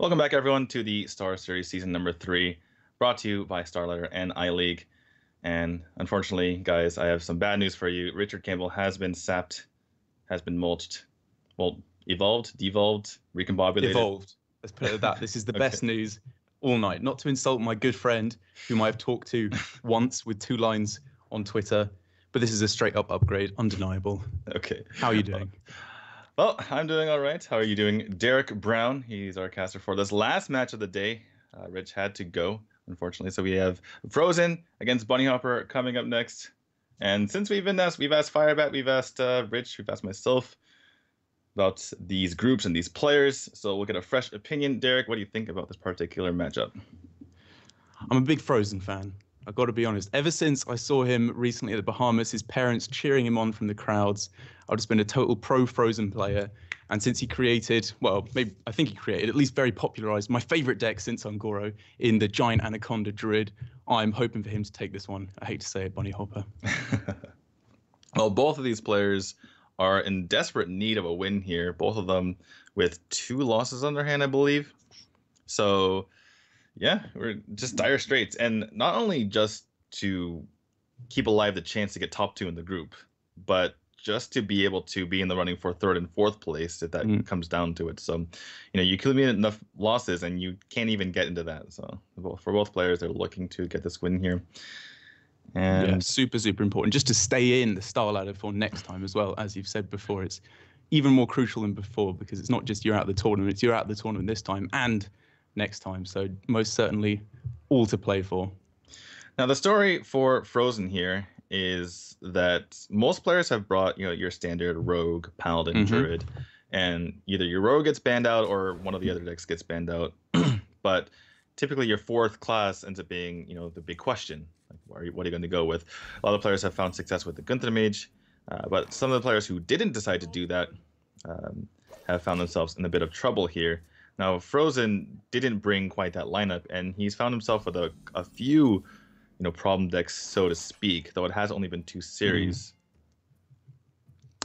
Welcome back, everyone, to the Star Series Season number 3, brought to you by StarLadder and iLeague. And unfortunately, guys, I have some bad news for you. Richard Campbell has been sapped, has been mulched, well, evolved, devolved, recombobulated. Evolved. Let's put it at that. This is the Okay. best news all night. Not to insult my good friend, whom I've talked to once with 2 lines on Twitter, but this is a straight-up upgrade, undeniable. Okay. How are you doing? Well, I'm doing all right. How are you doing? Derek Brown, he's our caster for this last match of the day. Rich had to go, unfortunately. So we have Fr0zen against BunnyHoppor coming up next. And since we've asked Firebat, we've asked Rich, we've asked myself about these groups and these players. So we'll get a fresh opinion. Derek, what do you think about this particular matchup? I'm a big Fr0zen fan. I've got to be honest. Ever since I saw him recently at the Bahamas, his parents cheering him on from the crowds, I've just been a total pro Fr0zen player. And since he created, well, maybe I think he created, at least very popularized my favorite deck since Ungoro in the Giant Anaconda Druid, I'm hoping for him to take this one. I hate to say it, BunnyHoppor. Well, both of these players are in desperate need of a win here. Both of them with 2 losses on their hand, I believe. So yeah, we're just dire straits. And not only just to keep alive the chance to get top 2 in the group, but just to be able to be in the running for 3rd and 4th place if that comes down to it. So, you accumulate enough losses and you can't even get into that. So for both players, they're looking to get this win here. And yeah, super, super important. Just to stay in the StarLadder for next time as well. As you've said before, it's even more crucial than before because it's not just you're out of the tournament, it's you're out of the tournament this time and next time. So most certainly all to play for. Now the story for Fr0zen here is that most players have brought your standard rogue, paladin, druid, and either your rogue gets banned out or one of the other decks gets banned out. But typically your 4th class ends up being the big question, like what are you going to go with? A lot of players have found success with the Gunther Mage, but some of the players who didn't decide to do that have found themselves in a bit of trouble here. Now, Fr0zen didn't bring quite that lineup, and he's found himself with a few, problem decks, so to speak, though it has only been 2 series.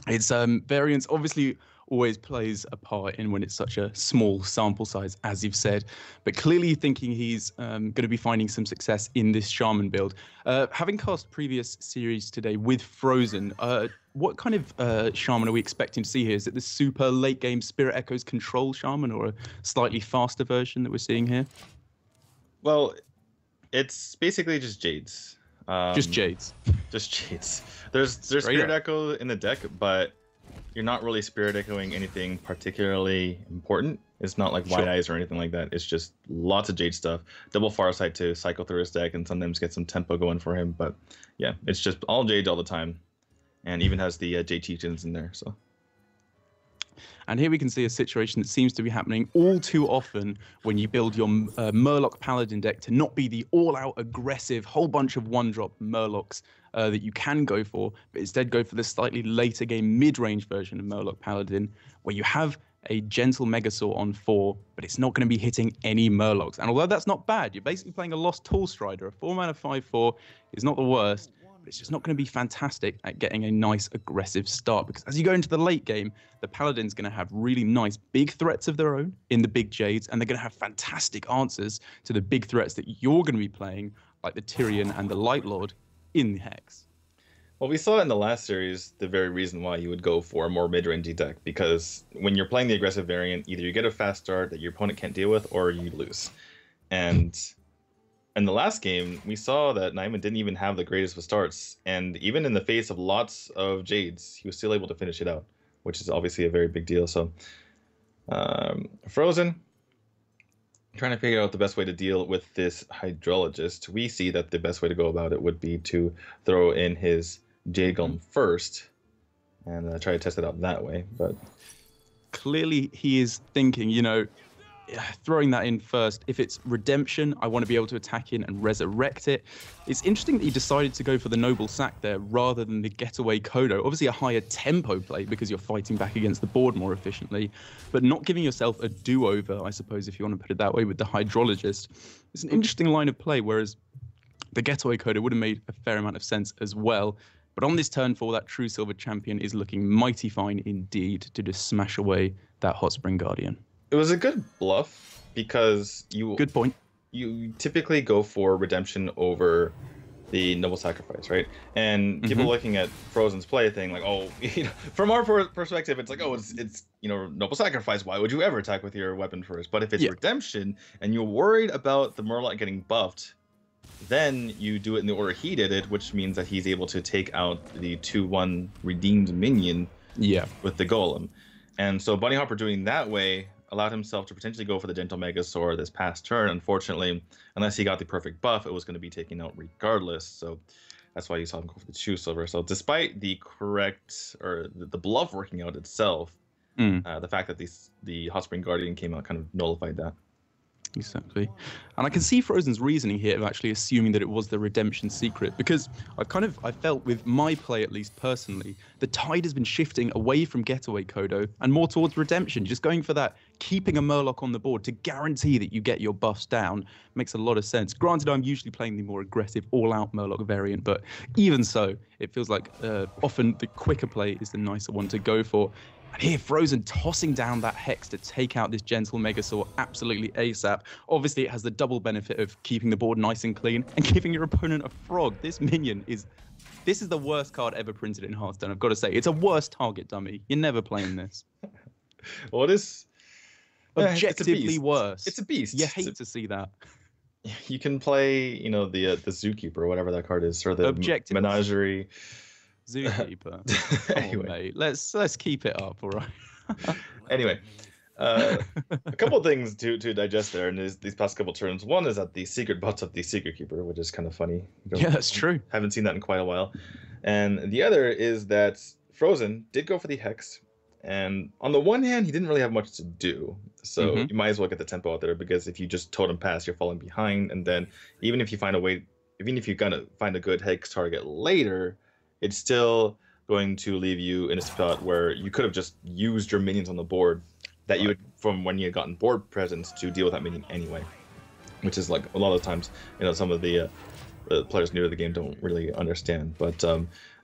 It's variance obviously always plays a part in when it's such a small sample size, as you've said, but clearly thinking he's going to be finding some success in this Shaman build. Having cast previous series today with Fr0zen, what kind of Shaman are we expecting to see here? Is it the super late game Spirit Echoes control Shaman or a slightly faster version that we're seeing here? Well, it's basically just Jades. Just Jades. Just Jades. There's Spirit Echo in the deck, but you're not really Spirit Echoing anything particularly important. It's not like White Eyes or anything like that. It's just lots of Jade stuff. Double Farsight to cycle through his deck and sometimes get some tempo going for him. But yeah, it's just all Jade all the time. And even has the Jade Chieftains in there. So. And here we can see a situation that seems to be happening all too often when you build your Murloc Paladin deck to not be the all-out aggressive whole bunch of 1-drop Murlocs that you can go for, but instead go for the slightly later game mid-range version of Murloc Paladin, where you have a gentle Megasaur on 4, but it's not going to be hitting any Murlocs. And although that's not bad, you're basically playing a Lost Tall Strider. A 4-mana 5/4 is not the worst. It's just not going to be fantastic at getting a nice aggressive start because as you go into the late game, the Paladin's going to have really nice big threats of their own in the big Jades, and they're going to have fantastic answers to the big threats that you're going to be playing, like the Tyrion and the Light Lord in the Hex. Well, we saw in the last series the very reason why you would go for a more mid-rangey deck, because when you're playing the aggressive variant, either you get a fast start that your opponent can't deal with, or you lose. And in the last game, we saw that Nyman didn't even have the greatest of starts, and even in the face of lots of Jades, he was still able to finish it out, which is obviously a very big deal. So, Fr0zen, trying to figure out the best way to deal with this Hydrologist. We see that the best way to go about it would be to throw in his Jade Golem first, and try to test it out that way. But clearly he is thinking, throwing that in first. If it's Redemption, I want to be able to attack in and resurrect it. It's interesting that he decided to go for the Noble Sack there rather than the Getaway Kodo. Obviously a higher tempo play because you're fighting back against the board more efficiently, but not giving yourself a do-over, I suppose, if you want to put it that way, with the Hydrologist. It's an interesting line of play, whereas the Getaway Kodo would have made a fair amount of sense as well. But on this turn 4, that True Silver Champion is looking mighty fine indeed to just smash away that Hot Spring Guardian. It was a good bluff because Good point. you typically go for redemption over the noble sacrifice, right? And people looking at Fr0zen's play thing like, oh, from our perspective, it's like, oh, it's noble sacrifice. Why would you ever attack with your weapon first? But if it's redemption and you're worried about the Murloc getting buffed, then you do it in the order he did it, which means that he's able to take out the 2/1 redeemed minion with the golem. And so BunnyHoppor doing that way allowed himself to potentially go for the Gentle Megasaur this past turn. Unfortunately, unless he got the perfect buff, it was going to be taken out regardless. So that's why you saw him go for the Chew Silver. So despite the correct, or the bluff working out itself, the fact that the Hot Spring Guardian came out kind of nullified that. Exactly. And I can see Fr0zen's reasoning here of actually assuming that it was the redemption secret, because I felt with my play, at least personally, the tide has been shifting away from Getaway Kodo and more towards redemption, just going for that, keeping a Murloc on the board to guarantee that you get your buffs down makes a lot of sense. Granted, I'm usually playing the more aggressive all-out Murloc variant, but even so, it feels like often the quicker play is the nicer one to go for. And here, Fr0zen tossing down that Hex to take out this Gentle Megasaur absolutely ASAP. Obviously, it has the double benefit of keeping the board nice and clean and giving your opponent a frog. This minion is... This is the worst card ever printed in Hearthstone, I've got to say. It's a worst target dummy. You're never playing this. Well, it is... Objectively worse. It's a beast. You hate to see that. You can play, the Zookeeper, or whatever that card is, or the Menagerie. Zookeeper. Anyway, on, mate. Let's keep it up, all right? Anyway, a couple of things to digest there in these past couple turns. One is that the secret buffs up the Secret Keeper, which is kind of funny. Yeah, that's true. Haven't seen that in quite a while. And the other is that Fr0zen did go for the Hex. And on the one hand, he didn't really have much to do. So you might as well get the tempo out there, because if you just totem pass, you're falling behind. And then even if you find a way, even if you're going to find a good Hex target later, it's still going to leave you in a spot where you could have just used your minions on the board that you would, from when you had gotten board presence, to deal with that minion anyway. Which is like a lot of times, some of the players new to the game don't really understand. But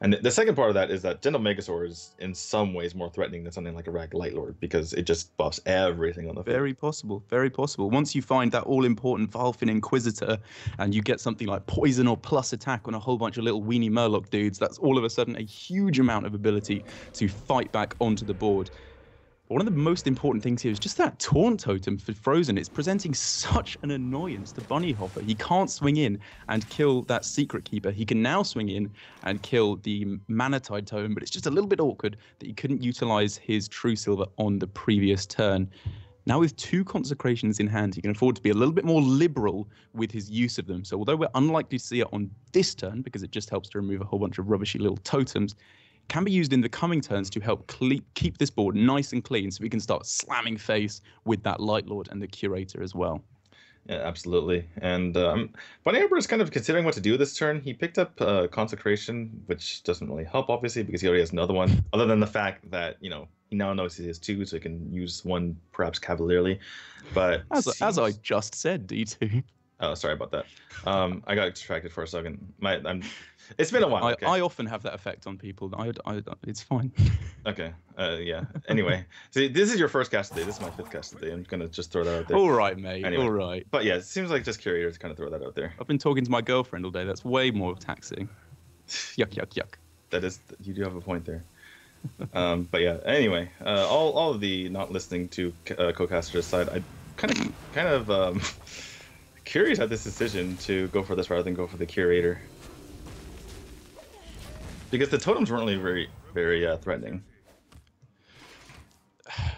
and the second part of that is that Gentle Megasaur is in some ways more threatening than something like a Rag Lightlord, because it just buffs everything on the field. Very possible, very possible. Once you find that all-important Valfin Inquisitor and you get something like Poison or Plus Attack on a whole bunch of little weenie Murloc dudes, that's all of a sudden a huge amount of ability to fight back onto the board. One of the most important things here is just that Taunt Totem for Fr0zen. It's presenting such an annoyance to BunnyHoppor. He can't swing in and kill that Secret Keeper. He can now swing in and kill the Mana-Tide Totem, but it's just a little bit awkward that he couldn't utilize his True Silver on the previous turn. Now with 2 Consecrations in hand, he can afford to be a little bit more liberal with his use of them. So although we're unlikely to see it on this turn, because it just helps to remove a whole bunch of rubbishy little totems, can be used in the coming turns to help keep this board nice and clean, so we can start slamming face with that Lightlord and the Curator as well. Yeah, absolutely. And BunnyHoppor is kind of considering what to do this turn. He picked up Consecration, which doesn't really help, obviously, because he already has another one, other than the fact that, he now knows he has 2, so he can use one perhaps cavalierly. But as I just said, D2. Oh, sorry about that. I got distracted for a second. It's been a while. Okay. I often have that effect on people. It's fine. Okay. Yeah. Anyway, see, this is your first cast today. This is my 5th cast today. I'm gonna just throw that out there. All right, mate. Anyway, all right. But yeah, it seems like just curator to kind of throw that out there. I've been talking to my girlfriend all day. That's way more taxing. Yuck, yuck, yuck. That is. You do have a point there. But yeah. Anyway, all of the not listening to co-caster aside, I kind of curious at this decision to go for this rather than go for the Curator, because the totems weren't really very, very threatening.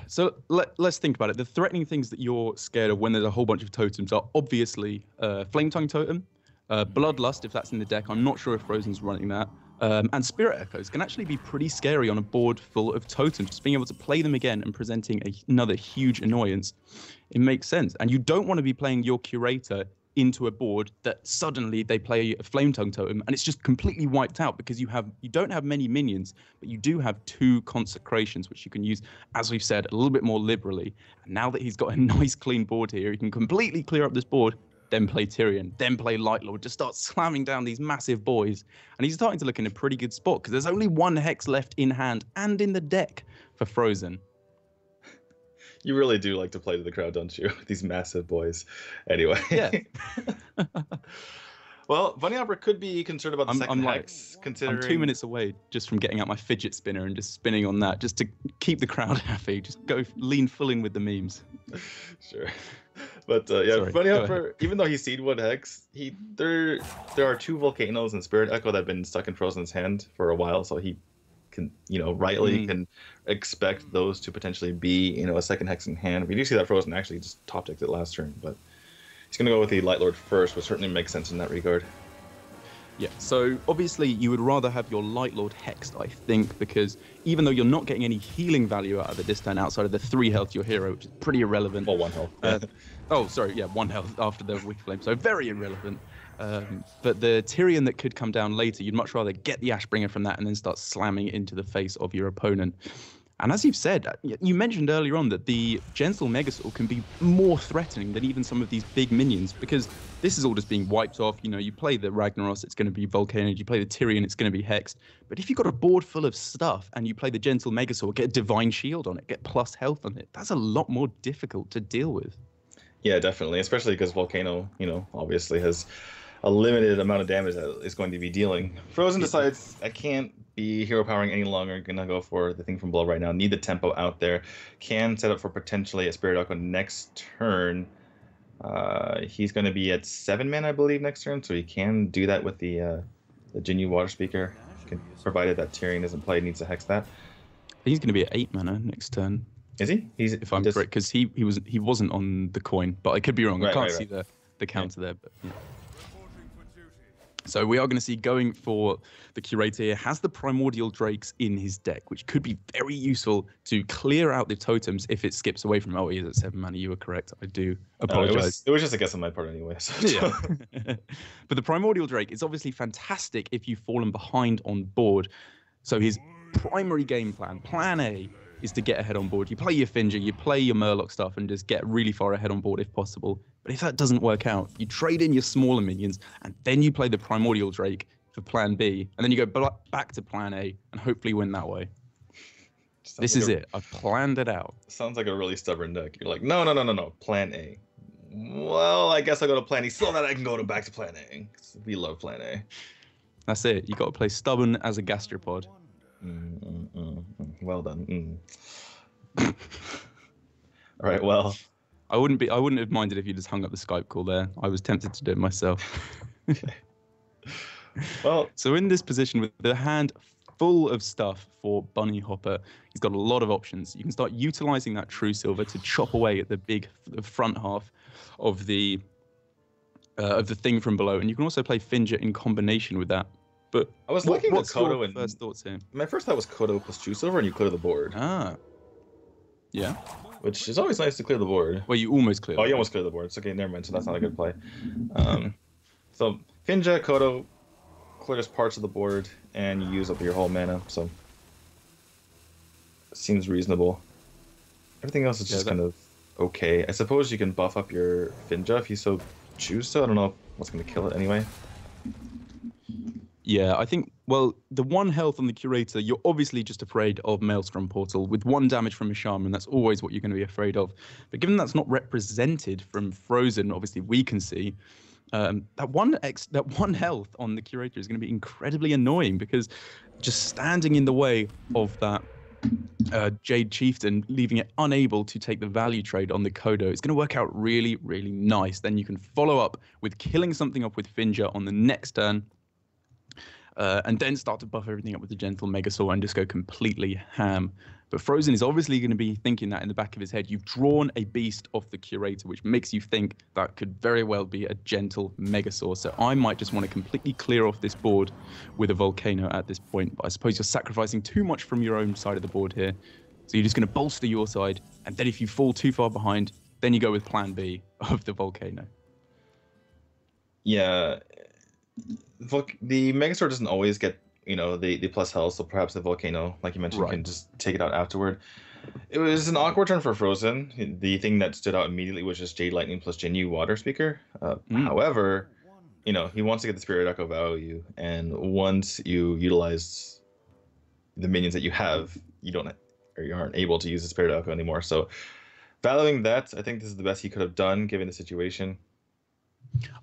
So let's think about it. The threatening things that you're scared of when there's a whole bunch of totems are obviously Flame Tongue Totem, Bloodlust, if that's in the deck. I'm not sure if Fr0zen's running that. And Spirit Echoes can actually be pretty scary on a board full of totems. Just being able to play them again and presenting another huge annoyance, it makes sense. And you don't want to be playing your Curator into a board that suddenly they play a Flame Tongue Totem and it's just completely wiped out, because you don't have many minions, but you do have 2 Consecrations, which you can use, as we've said, a little bit more liberally. And now that he's got a nice clean board here, he can completely clear up this board, then play Tyrion, then play Lightlord, just start slamming down these massive boys. And he's starting to look in a pretty good spot, because there's only 1 Hex left in hand and in the deck for Fr0zen. You really do like to play to the crowd, don't you? These massive boys. Anyway. Yeah. Well, BunnyHoppor could be concerned about the second hex, considering... I'm 2 minutes away just from getting out my fidget spinner and just spinning on that, just to keep the crowd happy. Just lean full in with the memes. Sure. But yeah, BunnyHoppor, even though he's seed 1 hex, there are 2 Volcanoes and Spirit Echo that have been stuck in Fr0zen's hand for a while, so he can, rightly can expect those to potentially be, a second hex in hand. We do see that Fr0zen actually just top decked it last turn, but he's going to go with the Light Lord first, which certainly makes sense in that regard. Yeah, so obviously you would rather have your Light Lord hexed, I think, because even though you're not getting any healing value out of it this turn outside of the 3 health your hero, which is pretty irrelevant. Well, 1 health. Oh, sorry, yeah, 1 health after the Wicked Flame, so very irrelevant. But the Tyrion that could come down later, you'd much rather get the Ashbringer from that and then start slamming it into the face of your opponent. And as you've said, you mentioned earlier on that the Gentle Megasaur can be more threatening than even some of these big minions, because this is all just being wiped off. You play the Ragnaros, it's going to be Volcano. You play the Tyrion, it's going to be Hexed. But if you've got a board full of stuff and you play the Gentle Megasaur, get a Divine Shield on it, get plus health on it, that's a lot more difficult to deal with. Yeah, definitely, especially because Volcano, obviously has a limited amount of damage that is going to be dealing. Fr0zen decides, I can't be hero powering any longer. Gonna go for the thing from below right now. Need the tempo out there. Can set up for potentially a Spirit Echo next turn. He's going to be at 7 mana, I believe, next turn, so he can do that with the Jinyu Water Speaker, provided that Tyrion isn't played, needs to hex that. He's going to be at 8 mana next turn. Is he? If I'm correct, because he wasn't on the coin, but I could be wrong. I can't see the counter there, but yeah. So we are going to see going for the Curator here, has the Primordial Drakes in his deck, which could be very useful to clear out the totems if it skips away from, he is at 7 mana, you were correct, I do apologize. It was just a guess on my part anyway. So. Yeah. But the Primordial Drake is obviously fantastic if you've fallen behind on board. So his primary game plan, plan A, is to get ahead on board. You play your Finja, you play your Murloc stuff, and just get really far ahead on board if possible. But if that doesn't work out, you trade in your smaller minions, and then you play the Primordial Drake for plan B, and then you go back to plan A, and hopefully win that way. This is it. I've planned it out. Sounds like a really stubborn deck. You're like, no, plan A. Well, I guess I'll go to plan E so that I can go back to plan A. We love plan A. That's it. You got to play stubborn as a gastropod. Well done. All right, well. I wouldn't have minded if you just hung up the Skype call there. I was tempted to do it myself. Okay. Well, so in this position with the hand full of stuff for BunnyHoppor, he's got a lot of options. You can start utilizing that True Silver to chop away at the front half of the thing from below, and you can also play Finja in combination with that. But I was looking at Kodo and first thoughts here. My first thought was Kodo plus True Silver, and you clear the board. Ah, yeah. Which is always nice to clear the board. Well, you almost clear. You almost clear the board. It's okay, never mind. So that's not a good play. So Finja, Kodo clears parts of the board, and you use up your whole mana. So it seems reasonable. Everything else is just kind of okay. I suppose you can buff up your Finja if you so choose to. I don't know what's going to kill it anyway. Yeah, I think, well, the 1 health on the Curator, you're obviously just afraid of Maelstrom Portal. With 1 damage from a Shaman, that's always what you're going to be afraid of. But given that's not represented from Fr0zen, obviously we can see, that one health on the Curator is going to be incredibly annoying, because just standing in the way of that Jade Chieftain, leaving it unable to take the value trade on the Kodo, it's going to work out really, really nice. Then you can follow up with killing something up with Finja on the next turn, and then start to buff everything up with the Gentle Megasaur and just go completely ham. But Fr0zen is obviously going to be thinking that in the back of his head. You've drawn a beast off the Curator, which makes you think that could very well be a Gentle Megasaur. So I might just want to completely clear off this board with a Volcano at this point. But I suppose you're sacrificing too much from your own side of the board here. So you're just going to bolster your side. And then if you fall too far behind, then you go with plan B of the Volcano. Yeah. The Megasaur doesn't always get, the plus health, so perhaps the Volcano, like you mentioned, can just take it out afterward. It was an awkward turn for Fr0zen. The thing that stood out immediately was just Jade Lightning plus Jinyu Water Speaker. However, he wants to get the Spirit Echo value, and once you utilize the minions that you have, you aren't able to use the Spirit Echo anymore. So Valuing that, I think this is the best he could have done given the situation.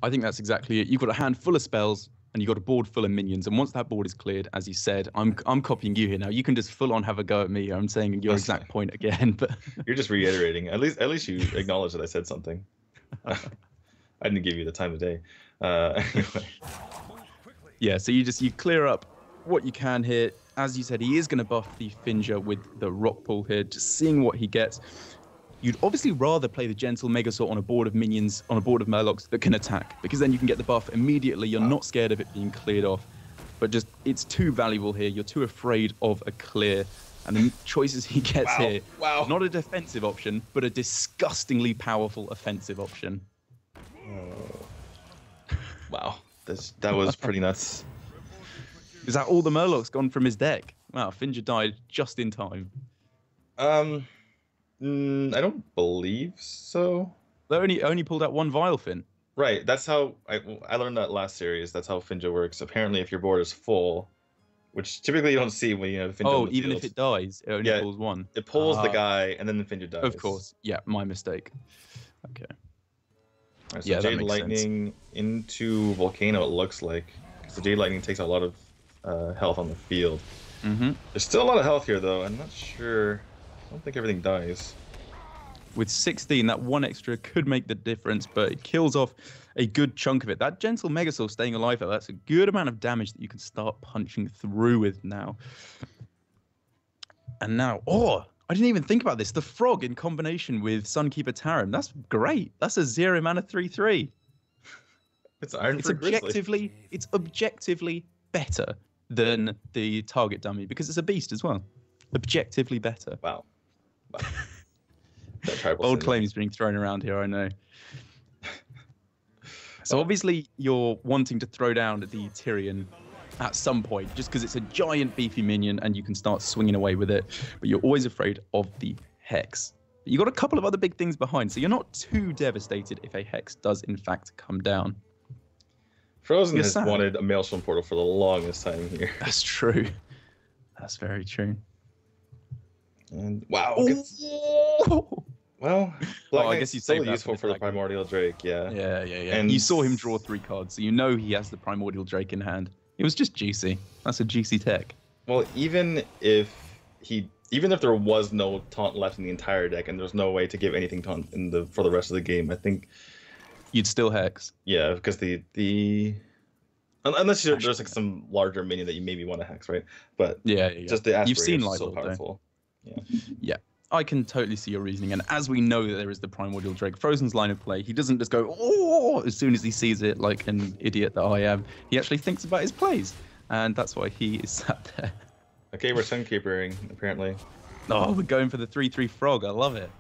I think that's exactly it. You've got a hand full of spells and you've got a board full of minions. And once that board is cleared, as you said, I'm copying you here now. You can just full on have a go at me. I'm saying your exact point again, but you're just reiterating. At least you acknowledge that I said something. I didn't give you the time of day. Anyway. Yeah, so you clear up what you can here. As you said, he is going to buff the Finger with the Rock Pool here, just seeing what he gets. You'd obviously rather play the Gentle Megasaur on a board of minions, on a board of Murlocs that can attack, because then you can get the buff immediately. You're not scared of it being cleared off, but just it's too valuable here. You're too afraid of a clear, and the choices he gets here, not a defensive option, but a disgustingly powerful offensive option. Wow, that was pretty nuts. Is that all the Murlocs gone from his deck? Wow, Finger died just in time. I don't believe so. They only pulled out one Vilefin. Right, that's how I learned that last series. That's how Finja works. Apparently, if your board is full, which typically you don't see when you have Finja. Oh, even if it dies, it only pulls one. It pulls the guy, and then the Finja dies. Of course, yeah, my mistake. Okay. Right, so Jade Lightning into Volcano. It looks like because the Jade Lightning takes a lot of health on the field. Mm-hmm. There's still a lot of health here, though. I'm not sure. I don't think everything dies. With 16, that one extra could make the difference, but it kills off a good chunk of it. That Gentle Megasaur staying alive, though, that's a good amount of damage that you can start punching through with now. And now, I didn't even think about this. The Frog in combination with Sunkeeper Tarim. That's great. That's a 0 mana 3/3. It's objectively, it's objectively better than the target dummy because it's a beast as well. Objectively better. Wow. Old claims being thrown around here, I know. So obviously you're wanting to throw down the Tyrion at some point, just because it's a giant beefy minion and you can start swinging away with it, but you're always afraid of the Hex. But you've got a couple of other big things behind, so you're not too devastated if a Hex does in fact come down. Fr0zen has wanted a Maelstrom Portal for the longest time here. That's true. That's very true. And wow. Well, I guess he's still useful for the Primordial Drake, yeah. Yeah. And you saw him draw 3 cards, so you know he has the Primordial Drake in hand. It was just juicy. That's a juicy tech. Well, even if there was no taunt left in the entire deck, and there's no way to give anything taunt for the rest of the game, I think you'd still Hex. Yeah, because unless there's like some larger minion that you maybe want to Hex, right? But yeah. Just the You've seen is so powerful. Yeah. I can totally see your reasoning, and as we know that there is the Primordial Drake, Fr0zen's line of play, he doesn't just go as soon as he sees it like an idiot that I am. He actually thinks about his plays, and that's why he is sat there. Okay, we're Sunkeepering, apparently. Oh, we're going for the 3/3 Frog. I love it.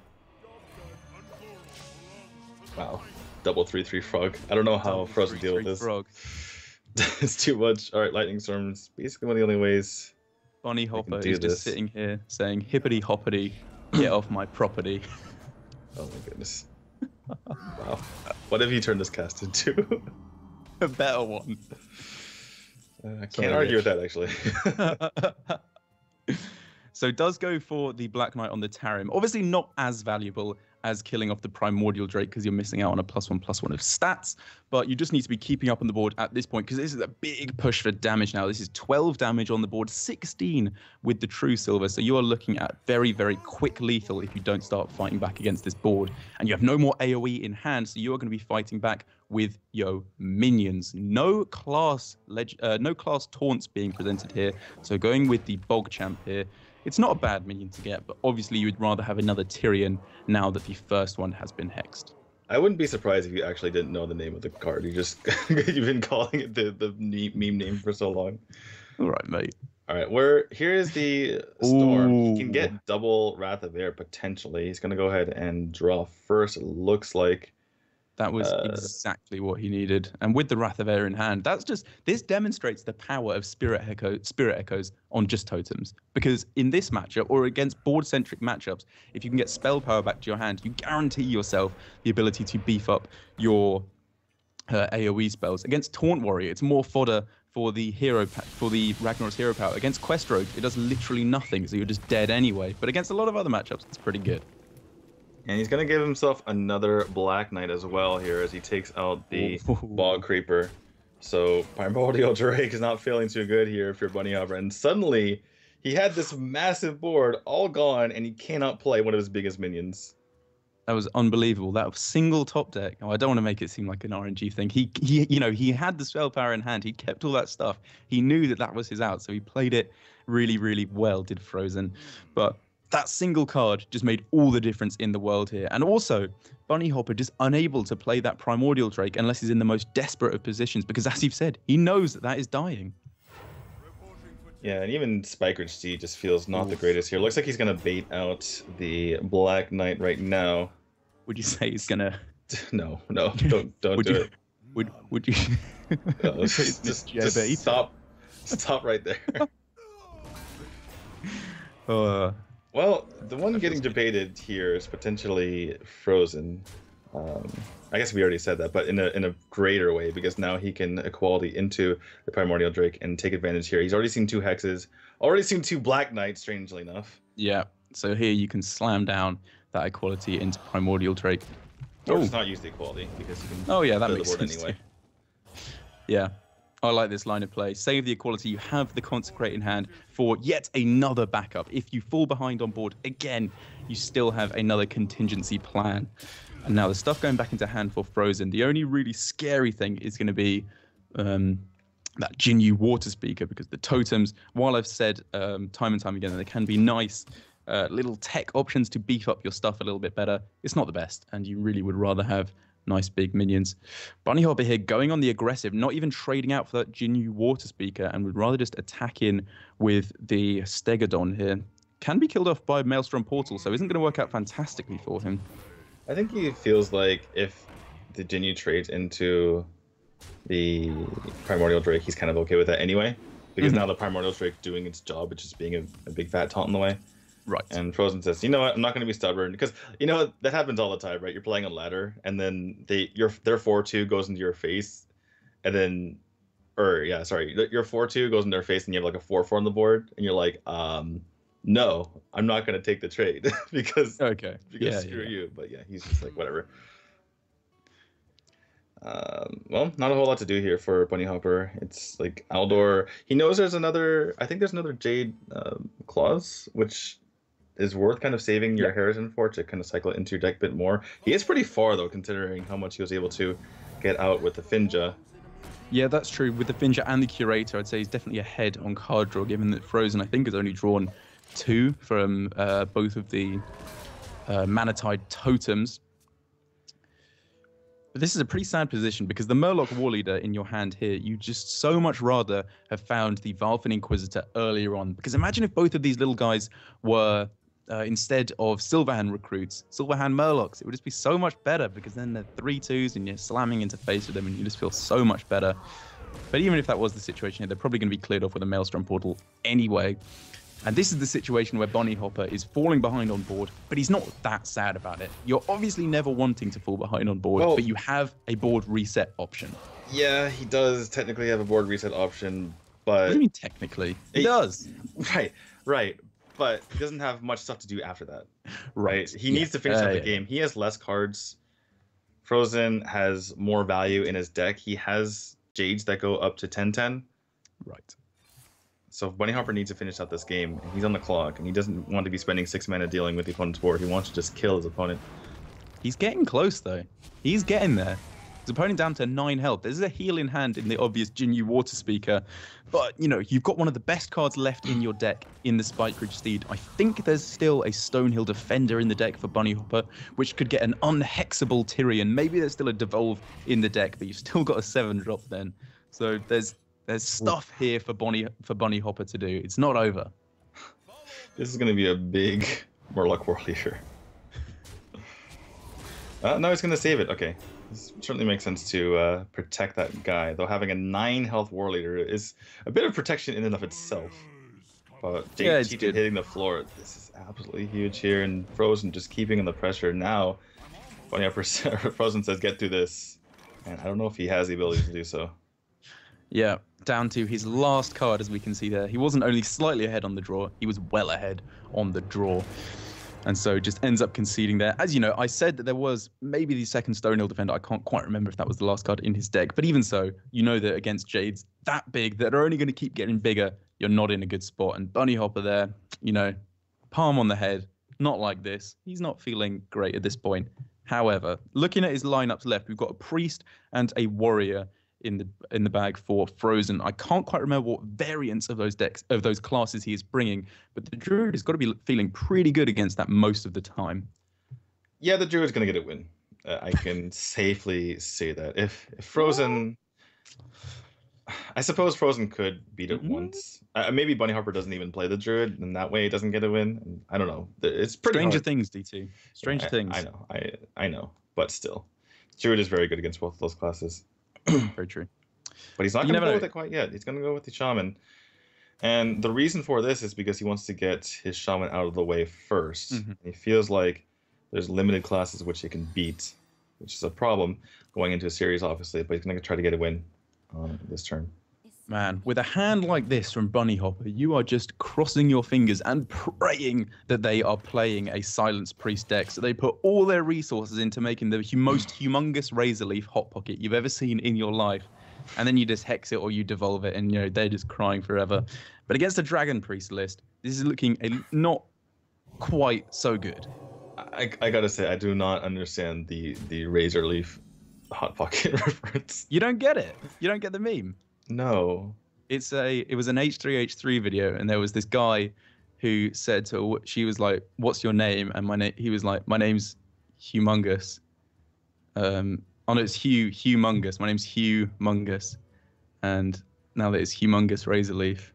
Wow, double 3/3 Frog. I don't know how Fr0zen deal with this. Frog. It's too much. All right, Lightning Storm's basically one of the only ways. BunnyHoppor is just sitting here saying, hippity hoppity, get off my property. Oh my goodness. Wow. What have you turned this cast into? A better one. I can't argue with that, actually. So it does go for the Black Knight on the Tarim. Obviously not as valuable as killing off the Primordial Drake because you're missing out on a +1/+1 of stats, but you just need to be keeping up on the board at this point because this is a big push for damage now. This is 12 damage on the board, 16 with the True Silver, so you are looking at very, very quick lethal if you don't start fighting back against this board, and you have no more AoE in hand, so you are going to be fighting back with your minions. No class taunts being presented here, so going with the Bog Champ here. It's not a bad minion to get, but obviously you would rather have another Tyrion now that the first one has been hexed. I wouldn't be surprised if you actually didn't know the name of the card. You've been calling it the meme name for so long. All right, mate. All right, here is the Storm. He can get double Wrath of Air potentially. He's gonna go ahead and draw first. It looks like. That was exactly what he needed. And with the Wrath of Air in hand, this demonstrates the power of Spirit Echoes on just totems. Because in this matchup, or against board-centric matchups, if you can get spell power back to your hand, you guarantee yourself the ability to beef up your AoE spells. Against Taunt Warrior, it's more fodder for the Ragnarok's hero power. Against Quest Rogue, it does literally nothing, so you're just dead anyway. But against a lot of other matchups, it's pretty good. And he's going to give himself another Black Knight as well here as he takes out the Bog Creeper. So Primordial Drake is not feeling too good here if you're BunnyHoppor. And suddenly, he had this massive board all gone, and he cannot play one of his biggest minions. That was unbelievable. That single top deck. Oh, I don't want to make it seem like an RNG thing. He had the spell power in hand. He kept all that stuff. He knew that that was his out, so he played it really, really well. Did Fr0zen, but that single card just made all the difference in the world here. And also, BunnyHoppor just unable to play that Primordial Drake unless he's in the most desperate of positions, because as you've said, he knows that that is dying. Yeah, and even Spikeridge C just feels not the greatest here. Looks like he's going to bait out the Black Knight right now. Would you say he's going to... No, don't do it. Would you... No, just stop right there. Well, the one getting debated here is potentially Fr0zen. I guess we already said that, but in a greater way, because now he can equality into the Primordial Drake and take advantage here. He's already seen 2 hexes, already seen 2 Black Knights, strangely enough. Yeah, so here you can slam down that equality into Primordial Drake. Or just not use the equality, because you can that makes the board sense anyway. Too. Yeah, I like this line of play. Save the equality, you have the Consecrate in hand for yet another backup. If you fall behind on board, again, you still have another contingency plan. And now the stuff going back into hand for Fr0zen. The only really scary thing is going to be that Jinyu Water Speaker, because the totems, while I've said time and time again that they can be nice little tech options to beef up your stuff a little bit better, it's not the best, and you really would rather have nice big minions. BunnyHoppor here going on the aggressive, not even trading out for that Jinyu Water Speaker, and would rather just attack in with the Stegodon here. Can be killed off by Maelstrom Portal, so isn't going to work out fantastically for him. I think he feels like if the Jinyu trades into the Primordial Drake, he's kind of okay with that anyway. Because now the Primordial Drake doing its job, it's just being a big fat taunt in the way. Right. And Fr0zen says, you know what, I'm not going to be stubborn. Because, you know, that happens all the time, right? You're playing a ladder, and then their 4-2 goes into your face, and then... your 4-2 goes into their face, and you have like a 4-4 on the board, and you're like, no, I'm not going to take the trade because screw you. But yeah, he's just like, whatever. Well, not a whole lot to do here for BunnyHoppor. It's like Aldor. He knows there's another. I think there's another Jade clause, which is worth kind of saving your Hearthstone for to kind of cycle it into your deck a bit more. He is pretty far though, considering how much he was able to get out with the Finja. Yeah, that's true. With the Finja and the Curator, I'd say he's definitely ahead on card draw, given that Fr0zen, I think, has only drawn 2 from both of the Manatide totems. But this is a pretty sad position, because the Murloc Warleader in your hand here, you just so much rather have found the Valfin Inquisitor earlier on. Because imagine if both of these little guys were, instead of Silverhand recruits, Silverhand Murlocs. It would just be so much better, because then they're 3/2s and you're slamming into face with them and you just feel so much better. But even if that was the situation here, they're probably going to be cleared off with a Maelstrom Portal anyway. And this is the situation where BunnyHoppor is falling behind on board, but he's not that sad about it. You're obviously never wanting to fall behind on board, but you have a board reset option. Yeah, he does technically have a board reset option, but... What do you mean technically? He does. Right. But he doesn't have much stuff to do after that. Right. He needs to finish up the game. He has less cards. Fr0zen has more value in his deck. He has Jades that go up to 10/10. Right. So BunnyHoppor needs to finish out this game, and he's on the clock, and he doesn't want to be spending 6 mana dealing with the opponent's board. He wants to just kill his opponent. He's getting close, though. He's getting there. His opponent down to 9 health. There's a heal in hand in the obvious Jinyu Water Speaker, but, you know, you've got one of the best cards left in your deck in the Spikeridge Steed. I think there's still a Stonehill Defender in the deck for BunnyHoppor, which could get an unhexable Tyrion. Maybe there's still a Devolve in the deck, but you've still got a 7-drop then. So there's stuff here for BunnyHoppor to do. It's not over. This is going to be a big Murloc Warleader. No, he's going to save it. Okay. This certainly makes sense to protect that guy, though having a 9 health Warleader is a bit of protection in and of itself. But Jade cheated hitting the floor. This is absolutely huge here, and Fr0zen just keeping in the pressure. Now, Fr0zen says, get through this. And I don't know if he has the ability to do so. Yeah, down to his last card, as we can see there. He wasn't only slightly ahead on the draw, he was well ahead on the draw. And so just ends up conceding there. As you know, I said that there was maybe the second Stonehill Defender. I can't quite remember if that was the last card in his deck. But even so, you know that against Jades that big, that are only going to keep getting bigger, you're not in a good spot. And BunnyHoppor there, you know, palm on the head, not like this. He's not feeling great at this point. However, looking at his lineups left, we've got a Priest and a Warrior in the bag for Fr0zen. I can't quite remember what variants of those decks, of those classes he is bringing, but the Druid has got to be feeling pretty good against that most of the time. Yeah, the Druid's going to get a win. I can safely say that. If Fr0zen... I suppose Fr0zen could beat it once. Maybe BunnyHoppor doesn't even play the Druid, and that way it doesn't get a win. I don't know. It's pretty Stranger hard. Things, DT. Stranger Things. I know. But still. Druid is very good against both of those classes. Very true. But he's not going to go with it quite yet. He's going to go with the Shaman. And the reason for this is because he wants to get his Shaman out of the way first. He feels like there's limited classes which he can beat, which is a problem going into a series, obviously. But he's going to try to get a win this turn. Man, with a hand like this from BunnyHoppor, you are just crossing your fingers and praying that they are playing a Silence Priest deck. So they put all their resources into making the most humongous Razor Leaf Hot Pocket you've ever seen in your life. And then you just hex it or you devolve it, and you know they're just crying forever. But against the Dragon Priest list, this is looking not quite so good. I gotta say, I do not understand the Razor Leaf Hot Pocket reference. You don't get it. You don't get the meme. No. It was an H3H3 video, and there was this guy who said to her, she was like, "What's your name?" And he was like, "My name's Humongous." Oh no, it's Humongous. My name's Humongous. And now that it's Humongous Razor Leaf.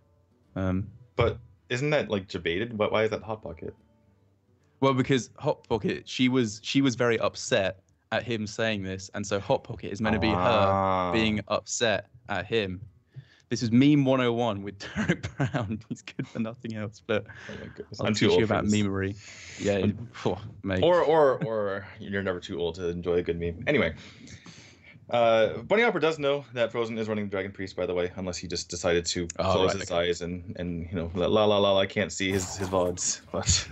But isn't that like debated? Why is that Hot Pocket? Well, because Hot Pocket, she was very upset at him saying this, and so Hot Pocket is meant to be her being upset at him. This is meme 101 with Derek Brown. He's good for nothing else, but I'll teach you about memery. Yeah, mate. Or you're never too old to enjoy a good meme. Anyway, BunnyHoppor does know that Fr0zen is running Dragon Priest, by the way, unless he just decided to close his eyes and you know, I can't see his VODs. But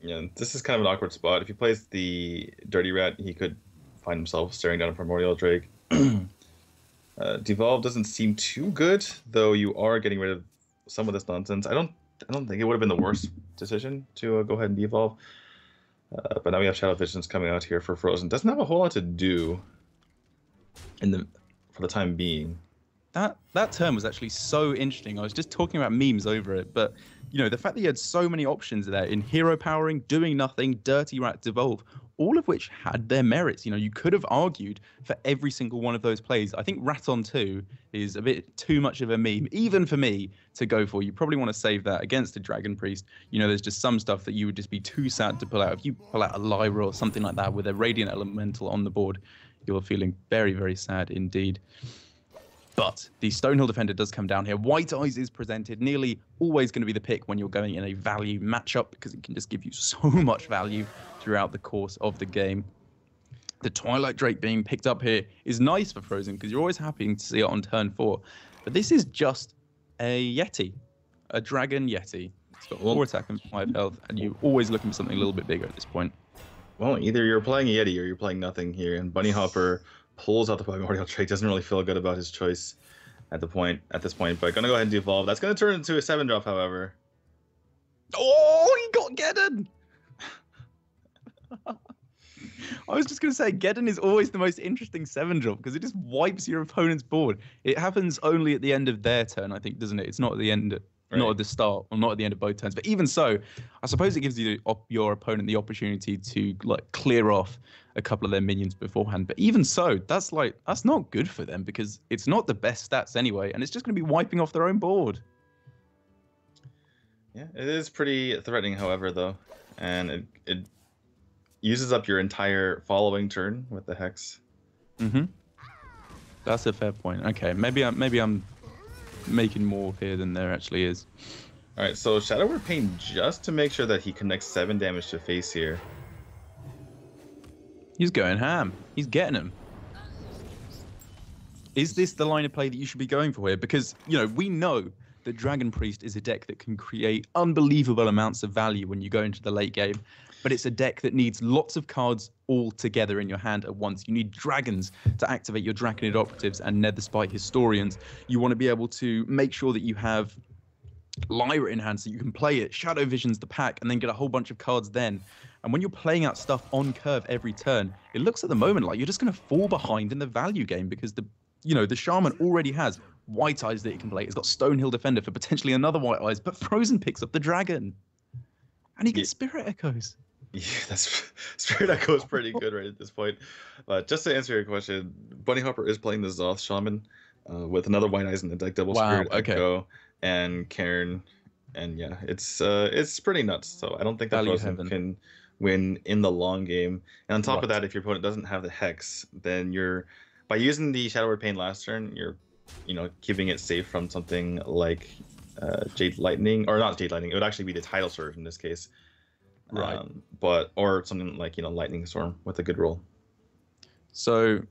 yeah, this is kind of an awkward spot. If he plays the Dirty Rat, he could find himself staring down a Primordial Drake. Devolve doesn't seem too good, though you are getting rid of some of this nonsense. I don't think it would have been the worst decision to go ahead and devolve. But now we have Shadow Visions coming out here for Fr0zen. Doesn't have a whole lot to do for the time being. That term was actually so interesting. I was just talking about memes over it, but you know, the fact that you had so many options there in hero powering, doing nothing, Dirty Rat, Devolve, all of which had their merits. You know, you could have argued for every single one of those plays. I think Raton 2 is a bit too much of a meme, even for me, to go for. You probably want to save that against the Dragon Priest. You know, there's just some stuff that you would just be too sad to pull out. If you pull out a Lyra or something like that with a Radiant Elemental on the board, you're feeling very, very sad indeed. But the Stonehill Defender does come down here. White Eyes is presented, nearly always going to be the pick when you're going in a value matchup, because it can just give you so much value throughout the course of the game. The Twilight Drake being picked up here is nice for Fr0zen, because you're always happy to see it on turn 4. But this is just a Yeti, a Dragon Yeti. It's got 4 attack and 5 health, and you're always looking for something a little bit bigger at this point. Well, either you're playing a Yeti or you're playing nothing here, and BunnyHoppor pulls out the Primordial Drake. Doesn't really feel good about his choice at this point, but gonna go ahead and devolve. That's gonna turn into a 7-drop, however. Oh, he got Geddon! I was just gonna say, Geddon is always the most interesting 7-drop because it just wipes your opponent's board. It happens only at the end of their turn, I think, doesn't it? It's not at the end, not at the start, or not at the end of both turns. But even so, I suppose it gives you your opponent the opportunity to like clear off a couple of their minions beforehand. But even so, that's not good for them because it's not the best stats anyway, and it's just going to be wiping off their own board. Yeah, it is pretty threatening, however, though, and it uses up your entire following turn with the Hex. That's a fair point. Okay, maybe I'm making more here than there actually is. All right, so Shadow Word Pain just to make sure that he connects 7 damage to face here. He's going ham. He's getting him. Is this the line of play that you should be going for here? Because, you know, we know that Dragon Priest is a deck that can create unbelievable amounts of value when you go into the late game, but it's a deck that needs lots of cards all together in your hand at once. You need dragons to activate your Draconid Operatives and Netherspite Historians. You want to be able to make sure that you have Lyra in hand so you can play it, Shadow Visions the pack, and then get a whole bunch of cards then. And when you're playing out stuff on curve every turn, it looks at the moment like you're just going to fall behind in the value game because the Shaman already has White Eyes that it can play. It's got Stonehill Defender for potentially another White Eyes, but Fr0zen picks up the Dragon. And he gets Spirit Echoes. Yeah, Spirit Echo is pretty good right at this point. But just to answer your question, BunnyHoppor is playing the Zoth Shaman with another White Eyes in the deck, double Spirit Echo and Cairn. And yeah, it's pretty nuts. So I don't think that Fr0zen can win in the long game. And on top of that, if your opponent doesn't have the Hex, then by using the Shadow Word Pain last turn, you're keeping it safe from something like Jade Lightning, or not Jade Lightning. It would actually be the Tidal Surge in this case. Right. Or something like Lightning Storm with a good roll. So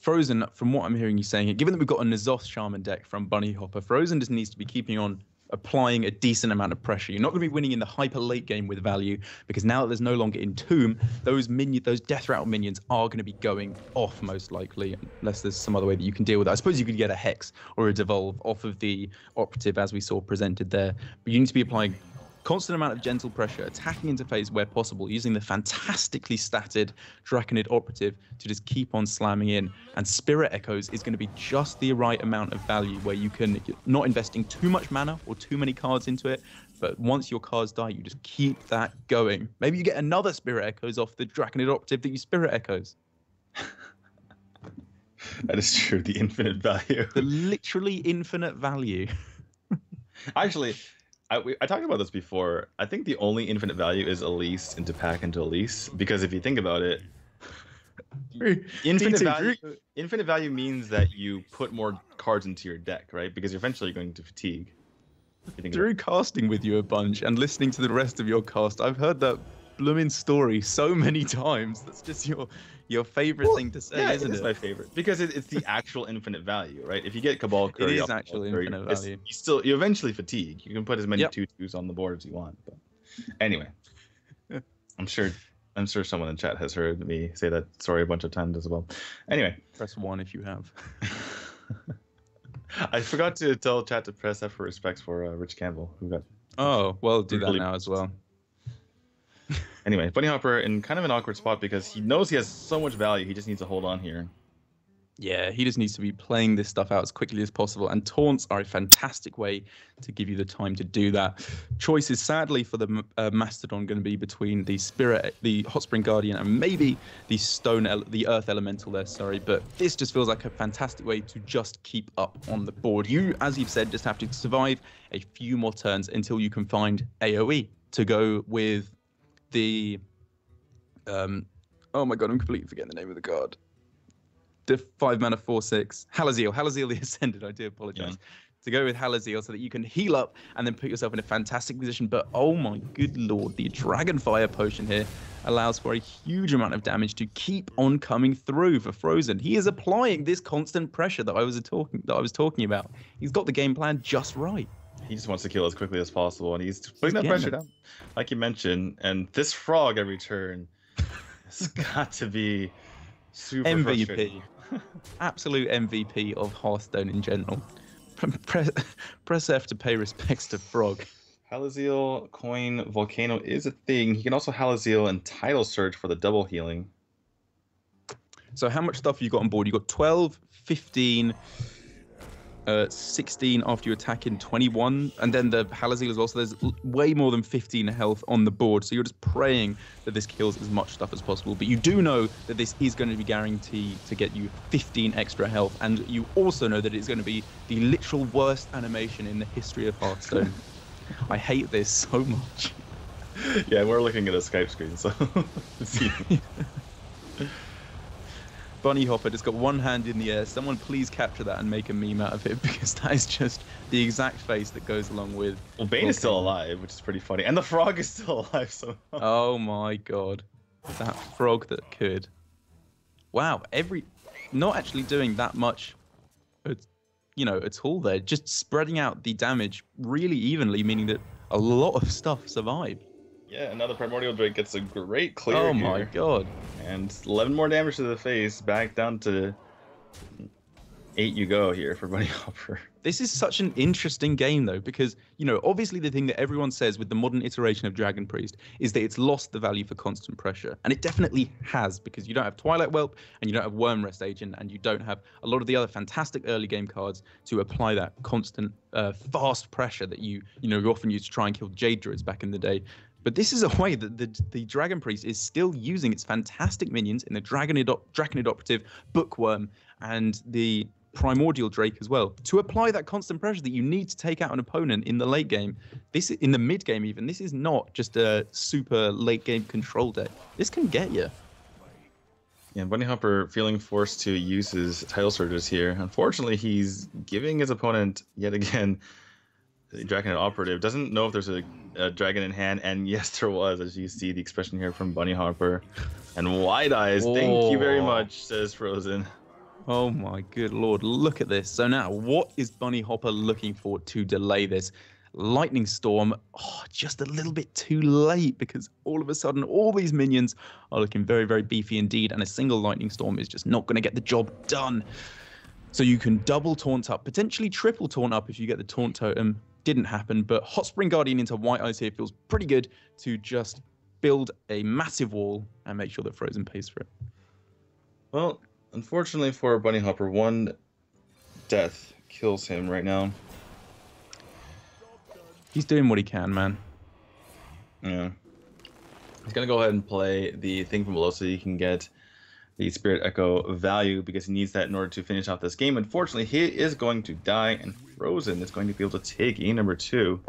Fr0zen, from what I'm hearing you saying here, given that we've got a N'Zoth Shaman deck from BunnyHoppor, Fr0zen just needs to be keeping on applying a decent amount of pressure. You're not going to be winning in the hyper late game with value because now that there's no longer Entomb, those Death Rattle minions are going to be going off most likely, unless there's some other way that you can deal with it. I suppose you could get a Hex or a Devolve off of the Operative as we saw presented there, but you need to be applying constant amount of gentle pressure, attacking into phase where possible, using the fantastically statted Draconid Operative to just keep on slamming in. And Spirit Echoes is going to be just the right amount of value where you can, not investing too much mana or too many cards into it, but once your cards die, you just keep that going. Maybe you get another Spirit Echoes off the Draconid Operative that you Spirit Echoes. That is true, the infinite value. The literally infinite value. Actually, I talked about this before. I think the only infinite value is Elise into pack into Elise, because if you think about it, infinite value means that you put more cards into your deck, right? Because you're eventually going to fatigue. Through casting with you a bunch and listening to the rest of your cast, I've heard that blooming story so many times. That's just your favorite thing to say, isn't it? It's my favorite because it's the actual infinite value, right? If you get Cabal Curry, it is actual infinite value. You eventually fatigue. You can put as many 2/2s on the board as you want. But anyway, I'm sure someone in chat has heard me say that story a bunch of times as well. Anyway, press 1 if you have. I forgot to tell chat to press F for respects for Rich Campbell, who got. Oh well, do that now as well. Anyway, BunnyHoppor in kind of an awkward spot because he knows he has so much value. He just needs to hold on here. Yeah, he just needs to be playing this stuff out as quickly as possible, and taunts are a fantastic way to give you the time to do that. Choices, sadly, for the Mastodon going to be between the Hot Spring Guardian, and maybe the Earth Elemental there, sorry, but this just feels like a fantastic way to just keep up on the board. You, as you've said, just have to survive a few more turns until you can find AoE to go with the... oh my god, I'm completely forgetting the name of the card. The 5-mana 4/6 Halaziel the Ascended. I do apologize. Yeah. To go with Halaziel so that you can heal up and then put yourself in a fantastic position. But oh my good lord, the Dragonfire Potion here allows for a huge amount of damage to keep on coming through for Fr0zen. He is applying this constant pressure that I was talking about. He's got the game plan just right. He just wants to kill as quickly as possible, and he's putting that pressure down, like you mentioned. And this frog every turn has got to be super MVP. Absolute MVP of Hearthstone in general. Press F to pay respects to Frog. Halaziel Coin Volcano is a thing. He can also Halaziel and Tidal Surge for the double healing. So how much stuff have you got on board? You got 12, 15, 16 after you attack in 21, and then the Halaziel as well. So there's way more than 15 health on the board. So you're just praying that this kills as much stuff as possible. But you do know that this is going to be guaranteed to get you 15 extra health, and you also know that it's going to be the literal worst animation in the history of Hearthstone. I hate this so much. Yeah, we're looking at a Skype screen, so let's see. BunnyHoppor just got one hand in the air. Someone please capture that and make a meme out of it, because that is just the exact face that goes along with... Well, Bane is still alive, which is pretty funny. And the frog is still alive somehow. Oh my god. That frog that could. Wow, not actually doing that much at all there. Just spreading out the damage really evenly, meaning that a lot of stuff survived. Yeah, another Primordial Drake gets a great clear Oh here. my god. And 11 more damage to the face, back down to 8 you go here for BunnyHoppor. This is such an interesting game, though, because, obviously the thing that everyone says with the modern iteration of Dragon Priest is that it's lost the value for constant pressure. And it definitely has, because you don't have Twilight Whelp, and you don't have Wormrest Agent, and you don't have a lot of the other fantastic early game cards to apply that constant fast pressure that you often use to try and kill Jade Druids back in the day. But this is a way that the Dragon Priest is still using its fantastic minions in the Draconid Operative, Bookworm, and the Primordial Drake as well, to apply that constant pressure that you need to take out an opponent in the late game. In the mid game even, this is not just a super late game control deck. This can get you. Yeah, BunnyHoppor feeling forced to use his Tidal Surges here. Unfortunately, he's giving his opponent, yet again, the Draconid Operative. Doesn't know if there's a dragon in hand, and yes, there was, as you see the expression here from BunnyHoppor. And wide eyes, thank you very much, says Fr0zen. Oh my good lord, look at this. So now, what is BunnyHoppor looking for to delay this? Lightning Storm, just a little bit too late, because all of a sudden all these minions are looking very, very beefy indeed, and a single Lightning Storm is just not going to get the job done. So you can double taunt up, potentially triple taunt up if you get the taunt totem. Didn't happen, but Hot Spring Guardian into White Eyes here feels pretty good to just build a massive wall and make sure that Fr0zen pays for it. Well, unfortunately for BunnyHoppor, one death kills him right now. He's doing what he can, man. Yeah. He's going to go ahead and play the thing from below so he can get the Spirit Echo value, because he needs that in order to finish off this game. Unfortunately, he is going to die, and Fr0zen is going to be able to take game number 2.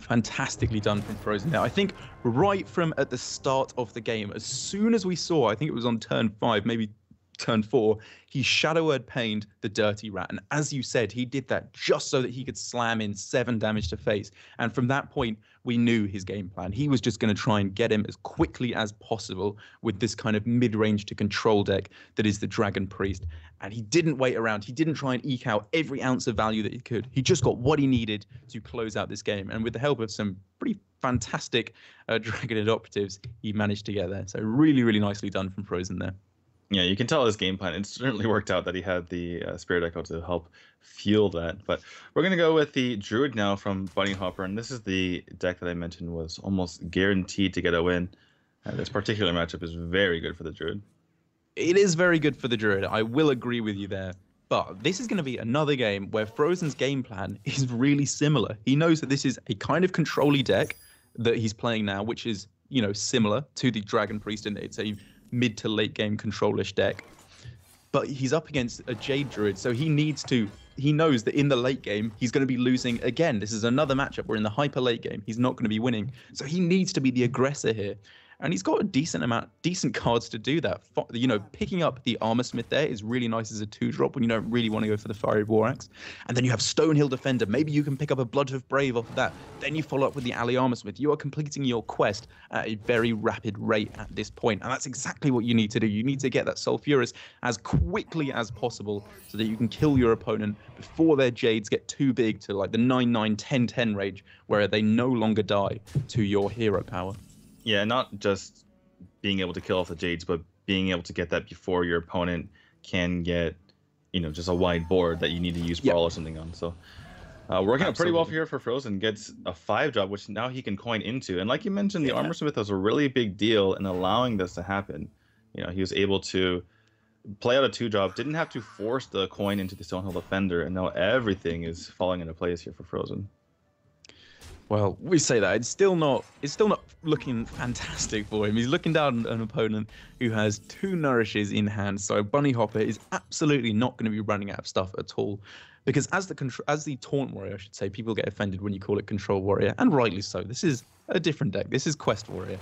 Fantastically done from Fr0zen now. I think right from at the start of the game, as soon as we saw, I think it was on turn 5, maybe turn 4, he Shadow Word Pained the Dirty Rat. And as you said, he did that just so that he could slam in 7 damage to face. And from that point, we knew his game plan. He was just going to try and get him as quickly as possible with this kind of mid-range to control deck that is the Dragon Priest. And he didn't wait around. He didn't try and eke out every ounce of value that he could. He just got what he needed to close out this game. And with the help of some pretty fantastic Dragonid Operatives, he managed to get there. So really, really nicely done from Fr0zen there. Yeah, you can tell his game plan. It certainly worked out that he had the Spirit Echo to help fuel that. But we're going to go with the Druid now from BunnyHoppor. And this is the deck that I mentioned was almost guaranteed to get a win. This particular matchup is very good for the Druid. It is very good for the Druid. I will agree with you there. But this is going to be another game where Fr0zen's game plan is really similar. He knows that this is a kind of control-y deck that he's playing now, which is, similar to the Dragon Priest, and it's a mid to late game control-ish deck. But he's up against a Jade Druid, so he knows that in the late game, he's going to be losing again. This is another matchup where in the hyper late game, he's not going to be winning. So he needs to be the aggressor here. And he's got a decent cards to do that. Picking up the Armor Smith there is really nice as a 2-drop when you don't really want to go for the Fiery War Axe. And then you have Stonehill Defender. Maybe you can pick up a Bloodhoof Brave off of that. Then you follow up with the Alley Armor Smith. You are completing your quest at a very rapid rate at this point. And that's exactly what you need to do. You need to get that Sulfuras as quickly as possible so that you can kill your opponent before their Jades get too big to like the 9-9, 10-10 range, where they no longer die to your hero power. Yeah, not just being able to kill off the Jades, but being able to get that before your opponent can get, just a wide board that you need to use Brawl or something on. So working out pretty well here for Fr0zen. Gets a 5-drop, which now he can coin into. And like you mentioned, the Armor Smith was a really big deal in allowing this to happen. He was able to play out a 2-drop, didn't have to force the coin into the Stonehill Defender, and now everything is falling into place here for Fr0zen. Well, we say that it's still not looking fantastic for him. He's looking down an opponent who has 2 nourishes in hand. So BunnyHoppor is absolutely not going to be running out of stuff at all, because as the taunt warrior, I should say, people get offended when you call it control warrior, and rightly so. This is a different deck. This is quest warrior.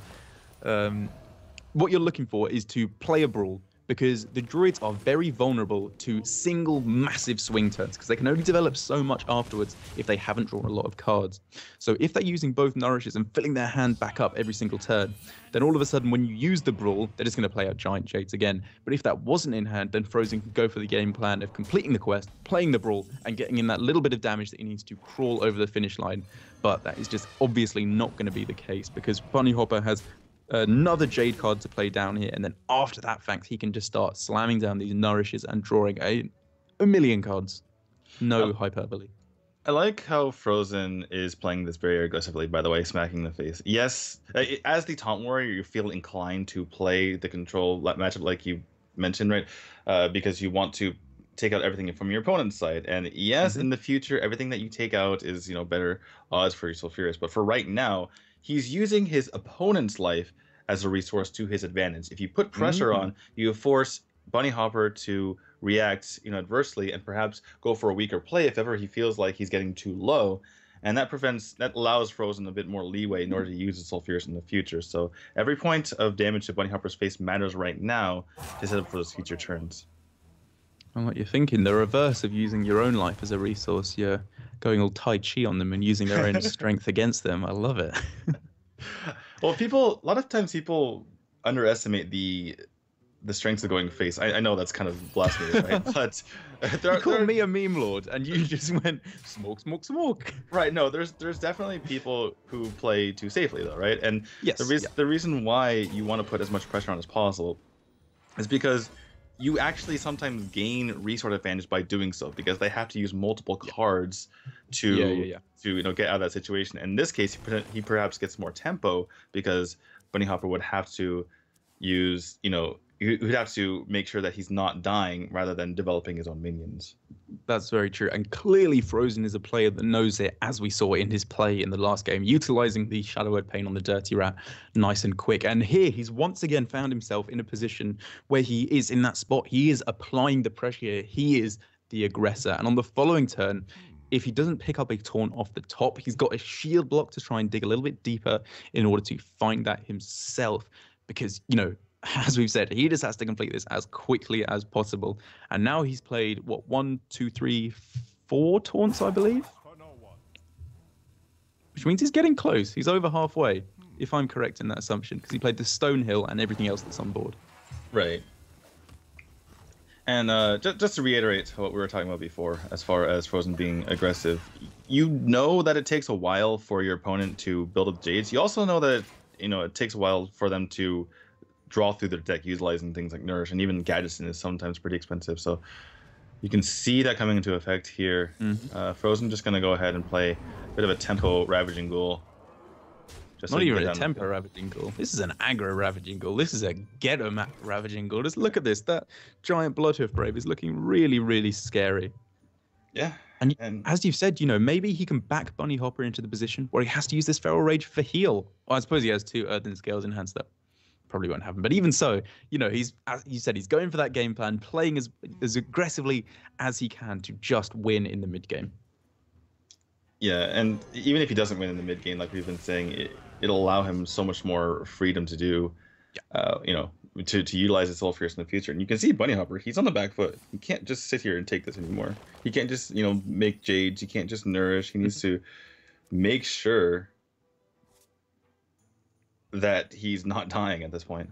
What you're looking for is to play a brawl, because the Druids are very vulnerable to single massive swing turns because they can only develop so much afterwards if they haven't drawn a lot of cards. So if they're using both Nourishes and filling their hand back up every single turn, then all of a sudden when you use the Brawl, they're just going to play out Giant Jades again. But if that wasn't in hand, then Fr0zen can go for the game plan of completing the quest, playing the Brawl, and getting in that little bit of damage that he needs to crawl over the finish line. But that is just obviously not going to be the case because BunnyHoppor has another Jade card to play down here, and then after that fact he can just start slamming down these Nourishes and drawing a million cards. No hyperbole. I like how Fr0zen is playing this very aggressively, by the way, smacking the face. Yes, as the Taunt Warrior, you feel inclined to play the control matchup like you mentioned, right? Because you want to take out everything from your opponent's side. And yes, in the future, everything that you take out is, better odds for your Sulfuras. But for right now, he's using his opponent's life as a resource to his advantage. If you put pressure on, you force BunnyHoppor to react, adversely and perhaps go for a weaker play if ever he feels like he's getting too low. And that allows Fr0zen a bit more leeway in order to use his Sulfuras in the future. So every point of damage to BunnyHoppor's face matters right now to set up for those future turns. And what you're thinking, the reverse of using your own life as a resource, you're going all Tai Chi on them and using their own strength against them. I love it. Well, a lot of times people underestimate the strengths of going face. I know that's kind of blasphemous, right? But you called me a meme lord, and you just went smoke, smoke, smoke. Right. No, there's definitely people who play too safely, though, right? And yes, the reason why you want to put as much pressure on as possible is because you actually sometimes gain resource advantage by doing so, because they have to use multiple cards to get out of that situation. In this case, he perhaps gets more tempo because BunnyHoppor would have to use, he'd have to make sure that he's not dying rather than developing his own minions. That's very true. And clearly Fr0zen is a player that knows it, as we saw in his play in the last game, utilizing the Shadow Word Pain on the Dirty Rat nice and quick. And here he's once again found himself in a position where he is in that spot. He is applying the pressure here. He is the aggressor. And on the following turn, if he doesn't pick up a taunt off the top, he's got a shield block to try and dig a little bit deeper in order to find that himself. Because, as we've said, he just has to complete this as quickly as possible. And now he's played, 1, 2, 3, 4 taunts, I believe? Which means he's getting close. He's over halfway, if I'm correct in that assumption, because he played the Stonehill and everything else that's on board. Right. And just to reiterate what we were talking about before, as far as Fr0zen being aggressive, you know that it takes a while for your opponent to build up Jades. You also know that, it takes a while for them to draw through their deck utilizing things like Nourish, and even Gadgetzan is sometimes pretty expensive. So you can see that coming into effect here. Fr0zen just going to go ahead and play a bit of a tempo Ravaging Ghoul. Not even a tempo Ravaging Ghoul. This is an aggro Ravaging Ghoul. This is a ghetto map Ravaging Ghoul. Just look at this. That giant Bloodhoof Brave is looking really, really scary. Yeah. And as you've said, maybe he can back BunnyHoppor into the position where he has to use this Feral Rage for heal. Well, I suppose he has 2 Earthen Scales in hand, so that probably won't happen. But even so, he's, as you said, he's going for that game plan, playing as aggressively as he can to just win in the mid game. Yeah, and even if he doesn't win in the mid game, like we've been saying, it'll allow him so much more freedom to do, to utilize his Sulfuras in the future. And you can see BunnyHoppor, he's on the back foot. He can't just sit here and take this anymore. He can't just, make Jades. He can't just Nourish. He needs to make sure that he's not dying at this point.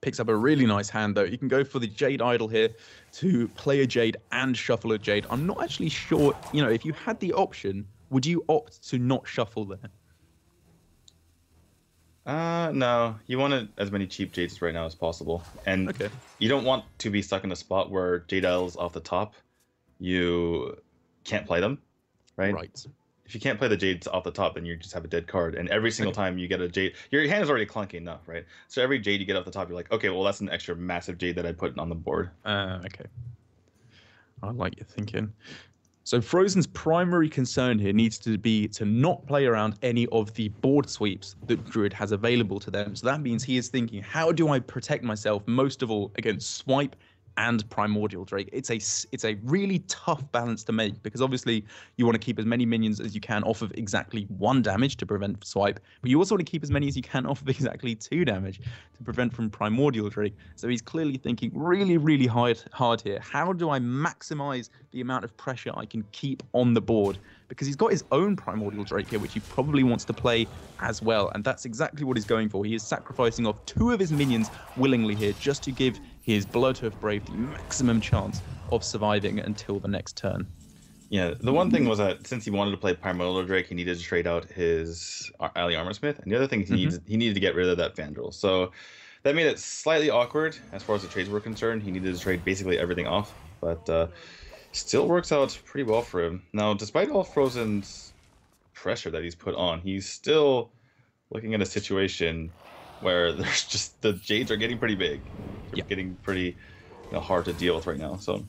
Picks up a really nice hand, though. You can go for the Jade Idol here to play a Jade and shuffle a Jade. I'm not actually sure, if you had the option, would you opt to not shuffle there? No. You want as many cheap Jades right now as possible. And you don't want to be stuck in a spot where Jade Idol's off the top. You can't play them, right? Right. If you can't play the Jades off the top, then you just have a dead card. And every single time you get a Jade, your hand is already clunky enough, right? So every Jade you get off the top, you're like, okay, well, that's an extra massive Jade that I put on the board. Okay. I like your thinking. So Fr0zen's primary concern here needs to be to not play around any of the board sweeps that Druid has available to them. So that means he is thinking, how do I protect myself most of all against Swipe, and Primordial Drake. It's a really tough balance to make, because obviously you want to keep as many minions as you can off of exactly 1 damage to prevent swipe, but you also want to keep as many as you can off of exactly 2 damage to prevent from Primordial Drake. So he's clearly thinking really hard here. How do I maximize the amount of pressure I can keep on the board? Because he's got his own Primordial Drake here, which he probably wants to play as well, and that's exactly what he's going for. He is sacrificing off 2 of his minions willingly here just to give his Bloodhoof Brave the maximum chance of surviving until the next turn. Yeah, the one thing was that since he wanted to play Primordial Drake, he needed to trade out his Ally Armorsmith, and the other thing he needed to get rid of that Vandal. So that made it slightly awkward as far as the trades were concerned. He needed to trade basically everything off, but still works out pretty well for him. Now, despite all Fr0zen's pressure that he's put on, he's still looking at a situation where there's just the Jades are getting pretty big. They're getting pretty hard to deal with right now. So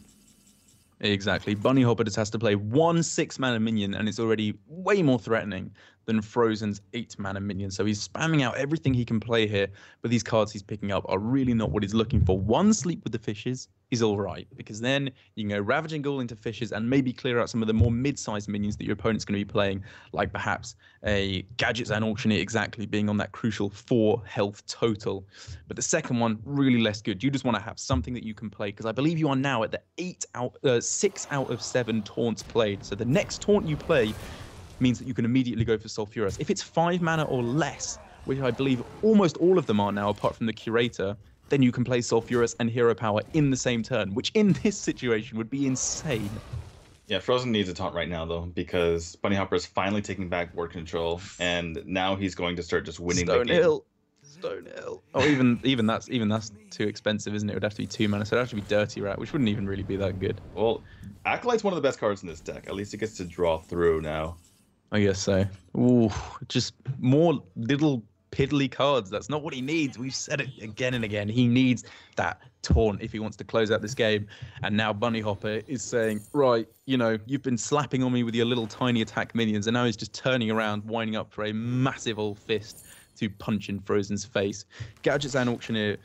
exactly. BunnyHoppor just has to play 1 6-mana minion, and it's already way more threatening than Fr0zen's 8-mana minion. So he's spamming out everything he can play here, but these cards he's picking up are really not what he's looking for. 1 Sleep with the Fishes is all right, because then you can go Ravaging Ghoul into Fishes and maybe clear out some of the more mid-sized minions that your opponent's going to be playing, like perhaps a Gadgets and Auctioneer exactly being on that crucial 4 health total. But the second one, really less good. You just want to have something that you can play, because I believe you are now at the 6 out of 7 taunts played. So the next taunt you play means that you can immediately go for Sulfuras. If it's 5 mana or less, which I believe almost all of them are now apart from the Curator, then you can play Sulfuras and Hero Power in the same turn, which in this situation would be insane. Yeah, Fr0zen needs a taunt right now, though, because BunnyHoppor is finally taking back board control, and now he's going to start just winning the game. Stonehill. Oh, even that's too expensive, isn't it? It would have to be 2 mana, so it'd have to be Dirty Rat, which wouldn't even really be that good. Well, Acolyte's one of the best cards in this deck. At least it gets to draw through now. I guess so. Ooh, just more little piddly cards. That's not what he needs. We've said it again and again. He needs that taunt if he wants to close out this game. And now BunnyHoppor is saying, right, you've been slapping on me with your little tiny attack minions, and now he's just turning around, winding up for a massive old fist to punch in Fr0zen's face. Gadgets and Auctioneer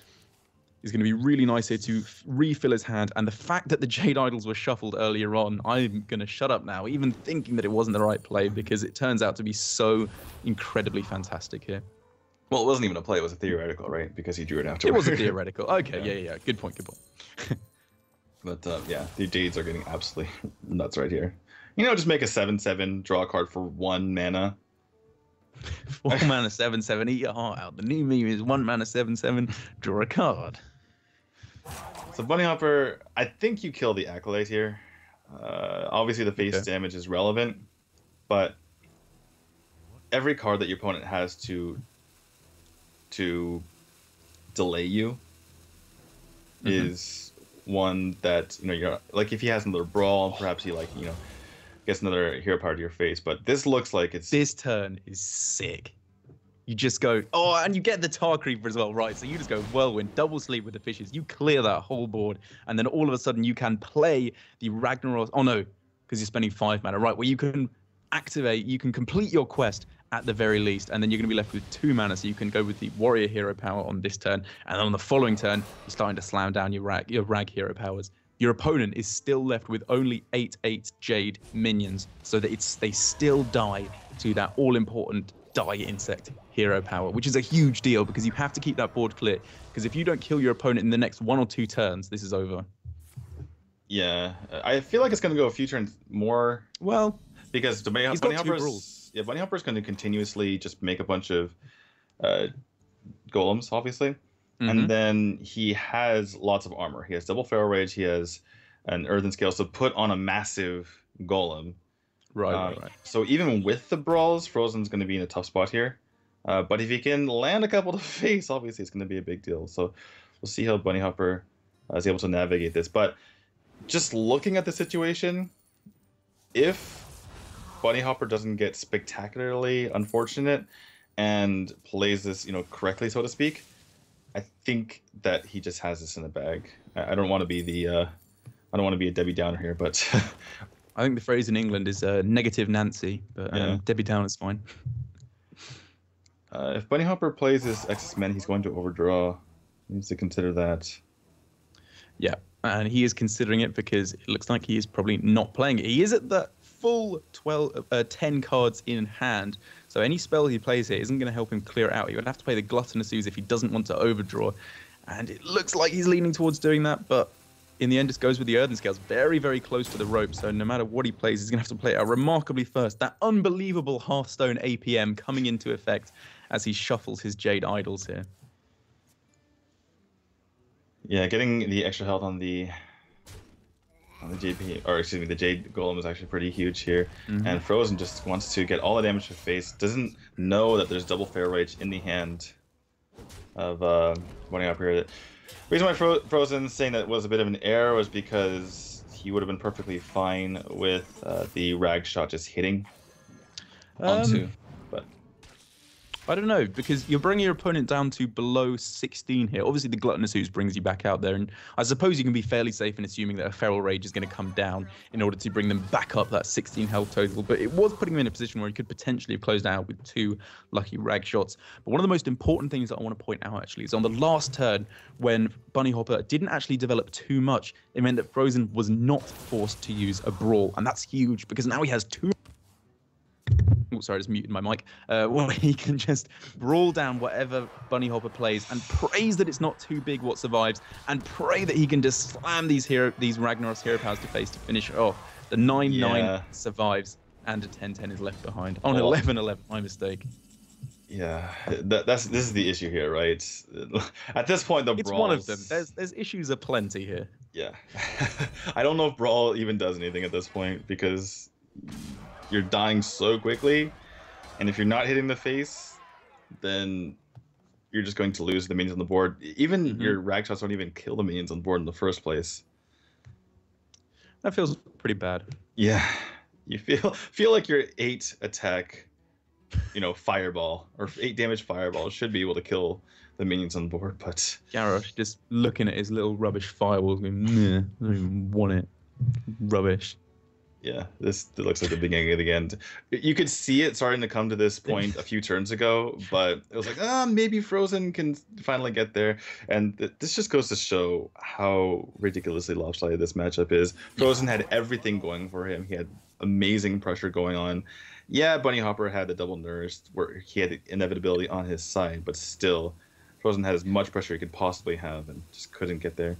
is going to be really nice here to refill his hand, and the fact that the Jade Idols were shuffled earlier on, I'm going to shut up now, even thinking that it wasn't the right play, because it turns out to be so incredibly fantastic here. Well, it wasn't even a play, it was a theoretical, right? Because he drew it afterwards. It was a theoretical. Okay, yeah. Good point. But yeah, the Jades are getting absolutely nuts right here. Just make a 7/7, draw a card for 1 mana. 4 mana 7/7, eat your heart out. The new meme is 1 mana 7/7, draw a card. So BunnyHoppor, I think you kill the Acolyte here. Obviously the face damage is relevant, but every card that your opponent has to delay you is one that you're like, if he has another brawl, perhaps he gets another hero power to your face. But this looks like this turn is sick. You just go, and you get the Tar Creeper as well, right? So you just go Whirlwind, double sleep with the Fishes. You clear that whole board, and then all of a sudden you can play the Ragnaros. Oh no, because you're spending 5 mana, right? Well, you can complete your quest at the very least, and then you're going to be left with 2 mana, so you can go with the Warrior hero power on this turn, and then on the following turn, you're starting to slam down your Rag hero powers. Your opponent is still left with only 8/8 Jade minions, so that they still die to that all-important Die Insect hero power, which is a huge deal, because you have to keep that board clear, because if you don't kill your opponent in the next 1 or 2 turns, this is over. Yeah, I feel like it's going to go a few turns more. Well, because BunnyHoppor is going to continuously just make a bunch of golems, obviously. And then he has lots of armor. He has double Feral Rage. He has an Earthen Scale. So put on a massive golem. Right. So even with the brawls, Fr0zen's going to be in a tough spot here. But if he can land a couple to face, obviously it's going to be a big deal. So we'll see how BunnyHoppor is able to navigate this. But just looking at the situation, if BunnyHoppor doesn't get spectacularly unfortunate and plays this, correctly, so to speak, I think that he just has this in the bag. I don't want to be I don't want to be a Debbie Downer here, but I think the phrase in England is negative Nancy, but Debbie Downer is fine. If BunnyHoppor plays his excess men, he's going to overdraw. He needs to consider that. Yeah, And he is considering it because it looks like he is probably not playing it. He is at the full 10 cards in hand. So any spell he plays here isn't going to help him clear it out. He would have to play the Gluttonous Ooze if he doesn't want to overdraw. And it looks like he's leaning towards doing that, but in the end, just goes with the Earthen Scales, very, very close to the rope. So no matter what he plays, he's going to have to play it out remarkably first. That unbelievable Hearthstone APM coming into effect as he shuffles his Jade Idols here. Yeah, getting the extra health on the JP, or excuse me, the Jade Golem is actually pretty huge here. And Fr0zen just wants to get all the damage to face. Doesn't know that there's double Fair Rage in the hand of BunnyHoppor here. The reason why Fr0zen saying that was a bit of an error was because he would have been perfectly fine with the Rag Shot just hitting onto. But I don't know, because you're bringing your opponent down to below 16 here. Obviously, the Gluttonous Ooze brings you back out there, and I suppose you can be fairly safe in assuming that a Feral Rage is going to come down in order to bring them back up that 16 health total. But it was putting him in a position where he could potentially have closed out with 2 lucky Rag Shots. But one of the most important things that I want to point out, actually, is on the last turn, when BunnyHoppor didn't actually develop too much, it meant that Fr0zen was not forced to use a Brawl. And that's huge, because now he has 2... Oh, sorry, I just muted my mic. Well, he can just brawl down whatever BunnyHoppor plays and prays that it's not too big what survives, and pray that he can just slam these Ragnaros hero powers to face to finish it off. The 9-9 survives, and a 10-10 is left behind. Oh, an 11-11, my mistake. Yeah, this is the issue here, right? At this point, it's one of them. There's issues aplenty here. Yeah, I don't know if Brawl even does anything at this point, because you're dying so quickly, and if you're not hitting the face, then you're just going to lose the minions on the board. Even your Rag Shots don't even kill the minions on the board in the first place. That feels pretty bad. Yeah, you feel like your 8 attack, fireball, or 8 damage fireball should be able to kill the minions on the board, but Garrosh just looking at his little rubbish firewall, going, nah, I don't even want it. Rubbish. Yeah, this looks like the beginning of the end. You could see it starting to come to this point a few turns ago, but it was like, maybe Fr0zen can finally get there. And this just goes to show how ridiculously lopsided this matchup is. Fr0zen had everything going for him. He had amazing pressure going on. Yeah, BunnyHoppor had the double nourished, where he had the inevitability on his side, but still, Fr0zen had as much pressure he could possibly have and just couldn't get there.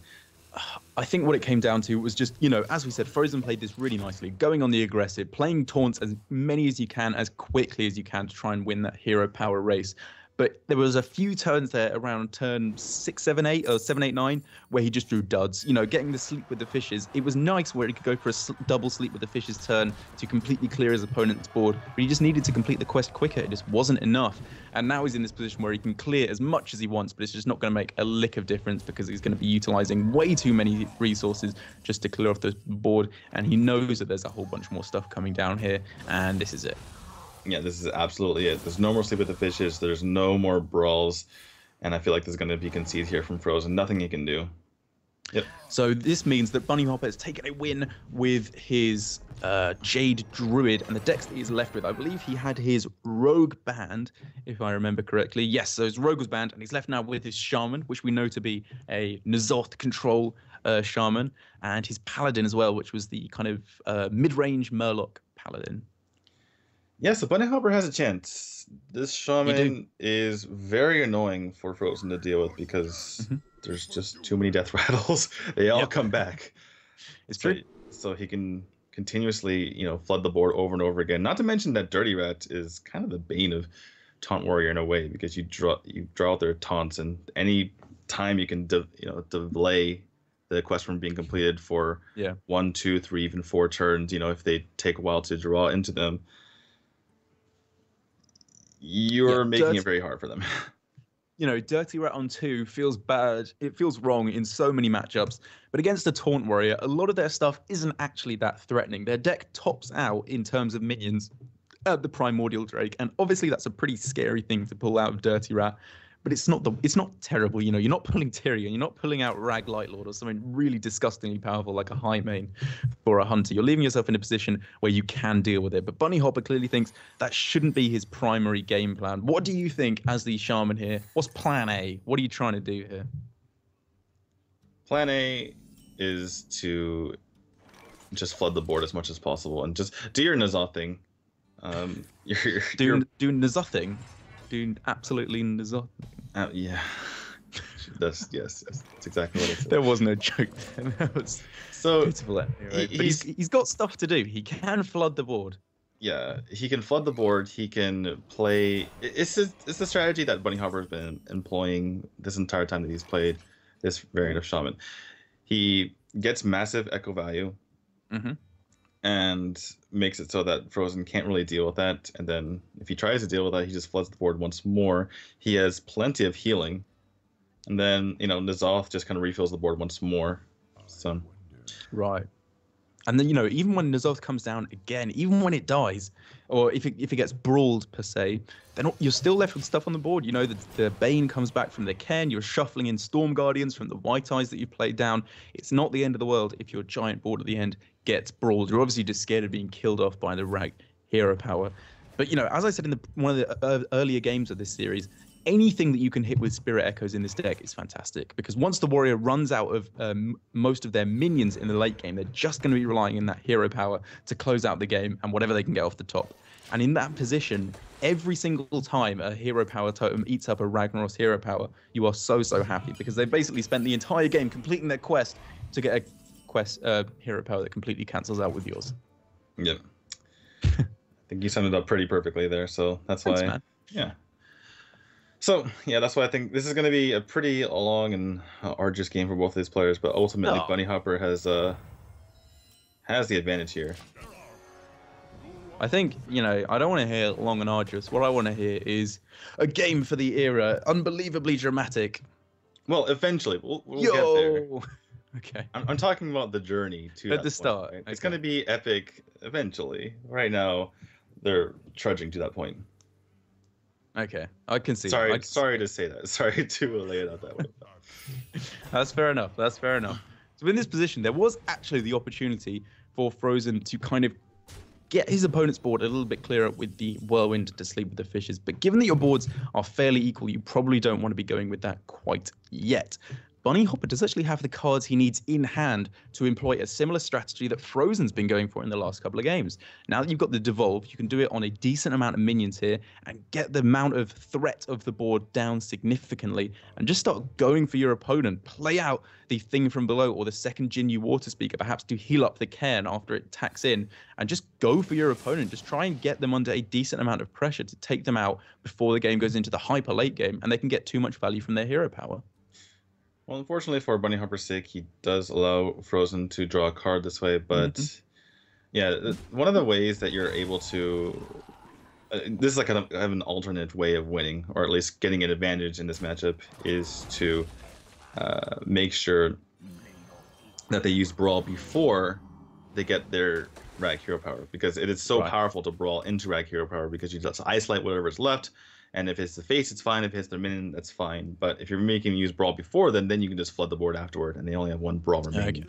I think what it came down to was just, as we said, Fr0zen played this really nicely, going on the aggressive, playing taunts as many as you can, as quickly as you can to try and win that hero power race. But there was a few turns there around turn 6, 7, 8, or 7, 8, 9, where he just drew duds. Getting the sleep with the fishes. It was nice where he could go for a double sleep with the fishes turn to completely clear his opponent's board. But he just needed to complete the quest quicker. It just wasn't enough. And now he's in this position where he can clear as much as he wants, but it's just not going to make a lick of difference because he's going to be utilizing way too many resources just to clear off the board. And he knows that there's a whole bunch more stuff coming down here. And this is it. Yeah, this is absolutely it. There's no more sleep with the fishes. There's no more brawls. And I feel like there's going to be concede here from Fr0zen. Nothing he can do. Yep. So this means that BunnyHoppor has taken a win with his Jade Druid and the decks that he's left with. I believe he had his Rogue banned, if I remember correctly. Yes, so his Rogue was banned, and he's left now with his Shaman, which we know to be a N'Zoth control Shaman, and his Paladin as well, which was the kind of mid-range Murloc Paladin. Yeah, so BunnyHoppor has a chance. This Shaman is very annoying for Fr0zen to deal with because there's just too many death rattles. They all come back. It's true. So he can continuously, flood the board over and over again. Not to mention that Dirty Rat is kind of the bane of Taunt Warrior in a way, because you draw out their taunts, and any time you can delay the quest from being completed for 1, 2, 3, even 4 turns, if they take a while to draw into them, you're making it very hard for them. Dirty Rat on 2 feels bad. It feels wrong in so many matchups. But against a Taunt Warrior, a lot of their stuff isn't actually that threatening. Their deck tops out in terms of minions at the Primordial Drake. And obviously that's a pretty scary thing to pull out of Dirty Rat. But it's not terrible. You're not pulling Tyrion. You're not pulling out Rag Lightlord or something really disgustingly powerful like a High Mane for a Hunter. You're leaving yourself in a position where you can deal with it. But BunnyHoppor clearly thinks that shouldn't be his primary game plan. What do you think as the Shaman here? What's plan A? What are you trying to do here? Plan A is to just flood the board as much as possible and just do your N'Zoth thing. Doing nothing, doing absolutely nothing. Yeah. Yes, that's exactly what it said. There was no joke there. That was so pitiful. Anyway. But he's got stuff to do. He can flood the board. Yeah, he can flood the board. He can play. It's the strategy that BunnyHoppor has been employing this entire time that he's played this variant of Shaman. He gets massive echo value, and makes it so that Fr0zen can't really deal with that. And then if he tries to deal with that, he just floods the board once more. He has plenty of healing, and then N'Zoth just kind of refills the board once more. So, right. And then, even when N'Zoth comes down again, even when it dies, or if it gets brawled per se, then you're still left with stuff on the board. The Bane comes back from the Cairn, you're shuffling in Storm Guardians from the White Eyes that you played down. It's not the end of the world if your giant board at the end gets brawled. You're obviously just scared of being killed off by the Rag hero power. But, as I said in one of the earlier games of this series, anything that you can hit with Spirit Echoes in this deck is fantastic, because once the Warrior runs out of most of their minions in the late game, they're just going to be relying on that hero power to close out the game and whatever they can get off the top. And in that position, every single time a hero power totem eats up a Ragnaros hero power, you are so happy, because they basically spent the entire game completing their quest to get a hero power that completely cancels out with yours. Yep. I think you summed it up pretty perfectly there, so that's Thanks, why. Man. Yeah. So, yeah, that's why I think this is going to be a pretty long and arduous game for both of these players, but ultimately BunnyHoppor has the advantage here. I think, I don't want to hear long and arduous. What I want to hear is a game for the era, unbelievably dramatic. Well, eventually, we'll get there. Okay. I'm talking about the journey to at the start. Right? Okay. It's going to be epic eventually. Right now, they're trudging to that point. Okay, I can see. Sorry to say that. Sorry to lay it out that way. That's fair enough. So in this position, there was actually the opportunity for Fr0zen to kind of get his opponent's board a little bit clearer with the Whirlwind to sleep with the fishes. But given that your boards are fairly equal, you probably don't want to be going with that quite yet. BunnyHoppor does actually have the cards he needs in hand to employ a similar strategy that Fr0zen's been going for in the last couple of games. Now that you've got the Devolve, you can do it on a decent amount of minions here and get the amount of threat of the board down significantly and just start going for your opponent. Play out the Thing from Below or the second Jinyu Water Speaker, perhaps to heal up the Cairn after it tacks in, and just go for your opponent. Just try and get them under a decent amount of pressure to take them out before the game goes into the hyper late game and they can get too much value from their hero power. Well, unfortunately for BunnyHoppor's sake, he does allow Fr0zen to draw a card this way, but yeah, one of the ways that you're able to this is like kind of an alternate way of winning, or at least getting an advantage in this matchup, is to make sure that they use Brawl before they get their Rag hero power, because it is so powerful to Brawl into Rag hero power, because you just isolate whatever's left. And if it's the face, it's fine. If it's their minion, that's fine. But if you're making them use Brawl before, then you can just flood the board afterward, and they only have one Brawl remaining.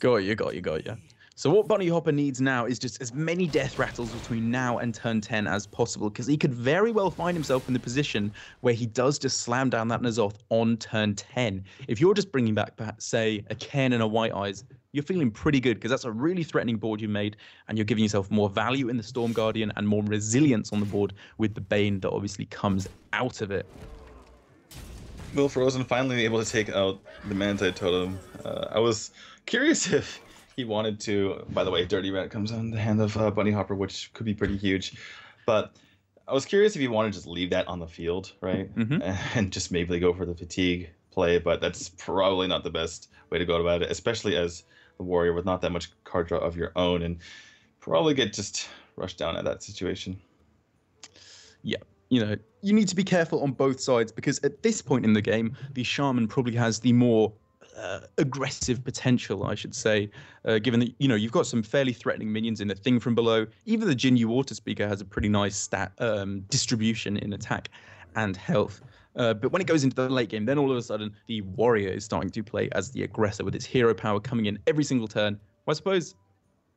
Okay. Got you. So what BunnyHoppor needs now is just as many death rattles between now and turn 10 as possible, because he could very well find himself in the position where he does just slam down that N'Zoth on turn 10. If you're just bringing back, perhaps, say, a Cairn and a White Eyes, you're feeling pretty good, because that's a really threatening board you made, and you're giving yourself more value in the Storm Guardian and more resilience on the board with the Bane that obviously comes out of it. Will Fr0zen finally able to take out the Mantite Totem? I was curious if he wanted to. By the way, Dirty Rat comes on the hand of BunnyHoppor, which could be pretty huge. But I was curious if he wanted to just leave that on the field, right? And just maybe go for the fatigue play, but that's probably not the best way to go about it, especially as the Warrior with not that much card draw of your own, and probably get just rushed down at that situation. Yeah, you need to be careful on both sides, because at this point in the game, the Shaman probably has the more aggressive potential, I should say, given that you've got some fairly threatening minions in the Thing from Below. Even the Jinyu Water Speaker has a pretty nice stat distribution in attack and health. But when it goes into the late game, then all of a sudden the Warrior is starting to play as the aggressor with its hero power coming in every single turn. Well, I suppose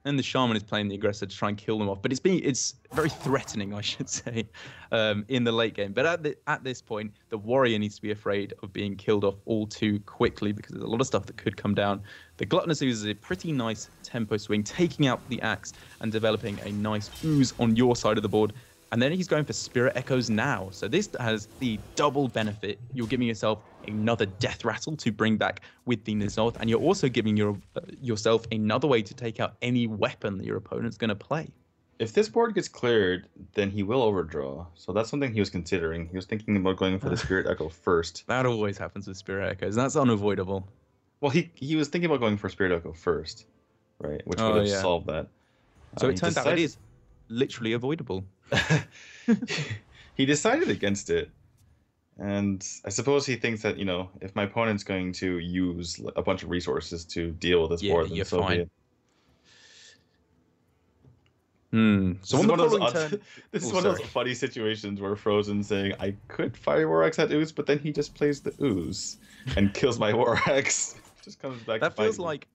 And the Shaman is playing the aggressor to try and kill them off. But it's very threatening, I should say, in the late game. But at this point, the Warrior needs to be afraid of being killed off all too quickly because there's a lot of stuff that could come down. The Gluttonous Ooze is a pretty nice tempo swing, taking out the Axe and developing a nice ooze on your side of the board. And then he's going for Spirit Echoes now. So this has the double benefit. You're giving yourself another Death Rattle to bring back with the N'Zoth, and you're also giving yourself another way to take out any weapon that your opponent's going to play. If this board gets cleared, then he will overdraw. So that's something he was considering. He was thinking about going for the Spirit Echo first. That always happens with Spirit Echoes. That's unavoidable. Well, he was thinking about going for Spirit Echo first, right? Which would have solved that. So it turns out it is literally avoidable. He decided against it. And I suppose he thinks that, if my opponent's going to use a bunch of resources to deal with this board, then so be it. So this is one of those funny situations where Fr0zen's saying, I could fire War Axe at Ooze, but then he just plays the Ooze and kills my War Axe. Just comes back. That feels like,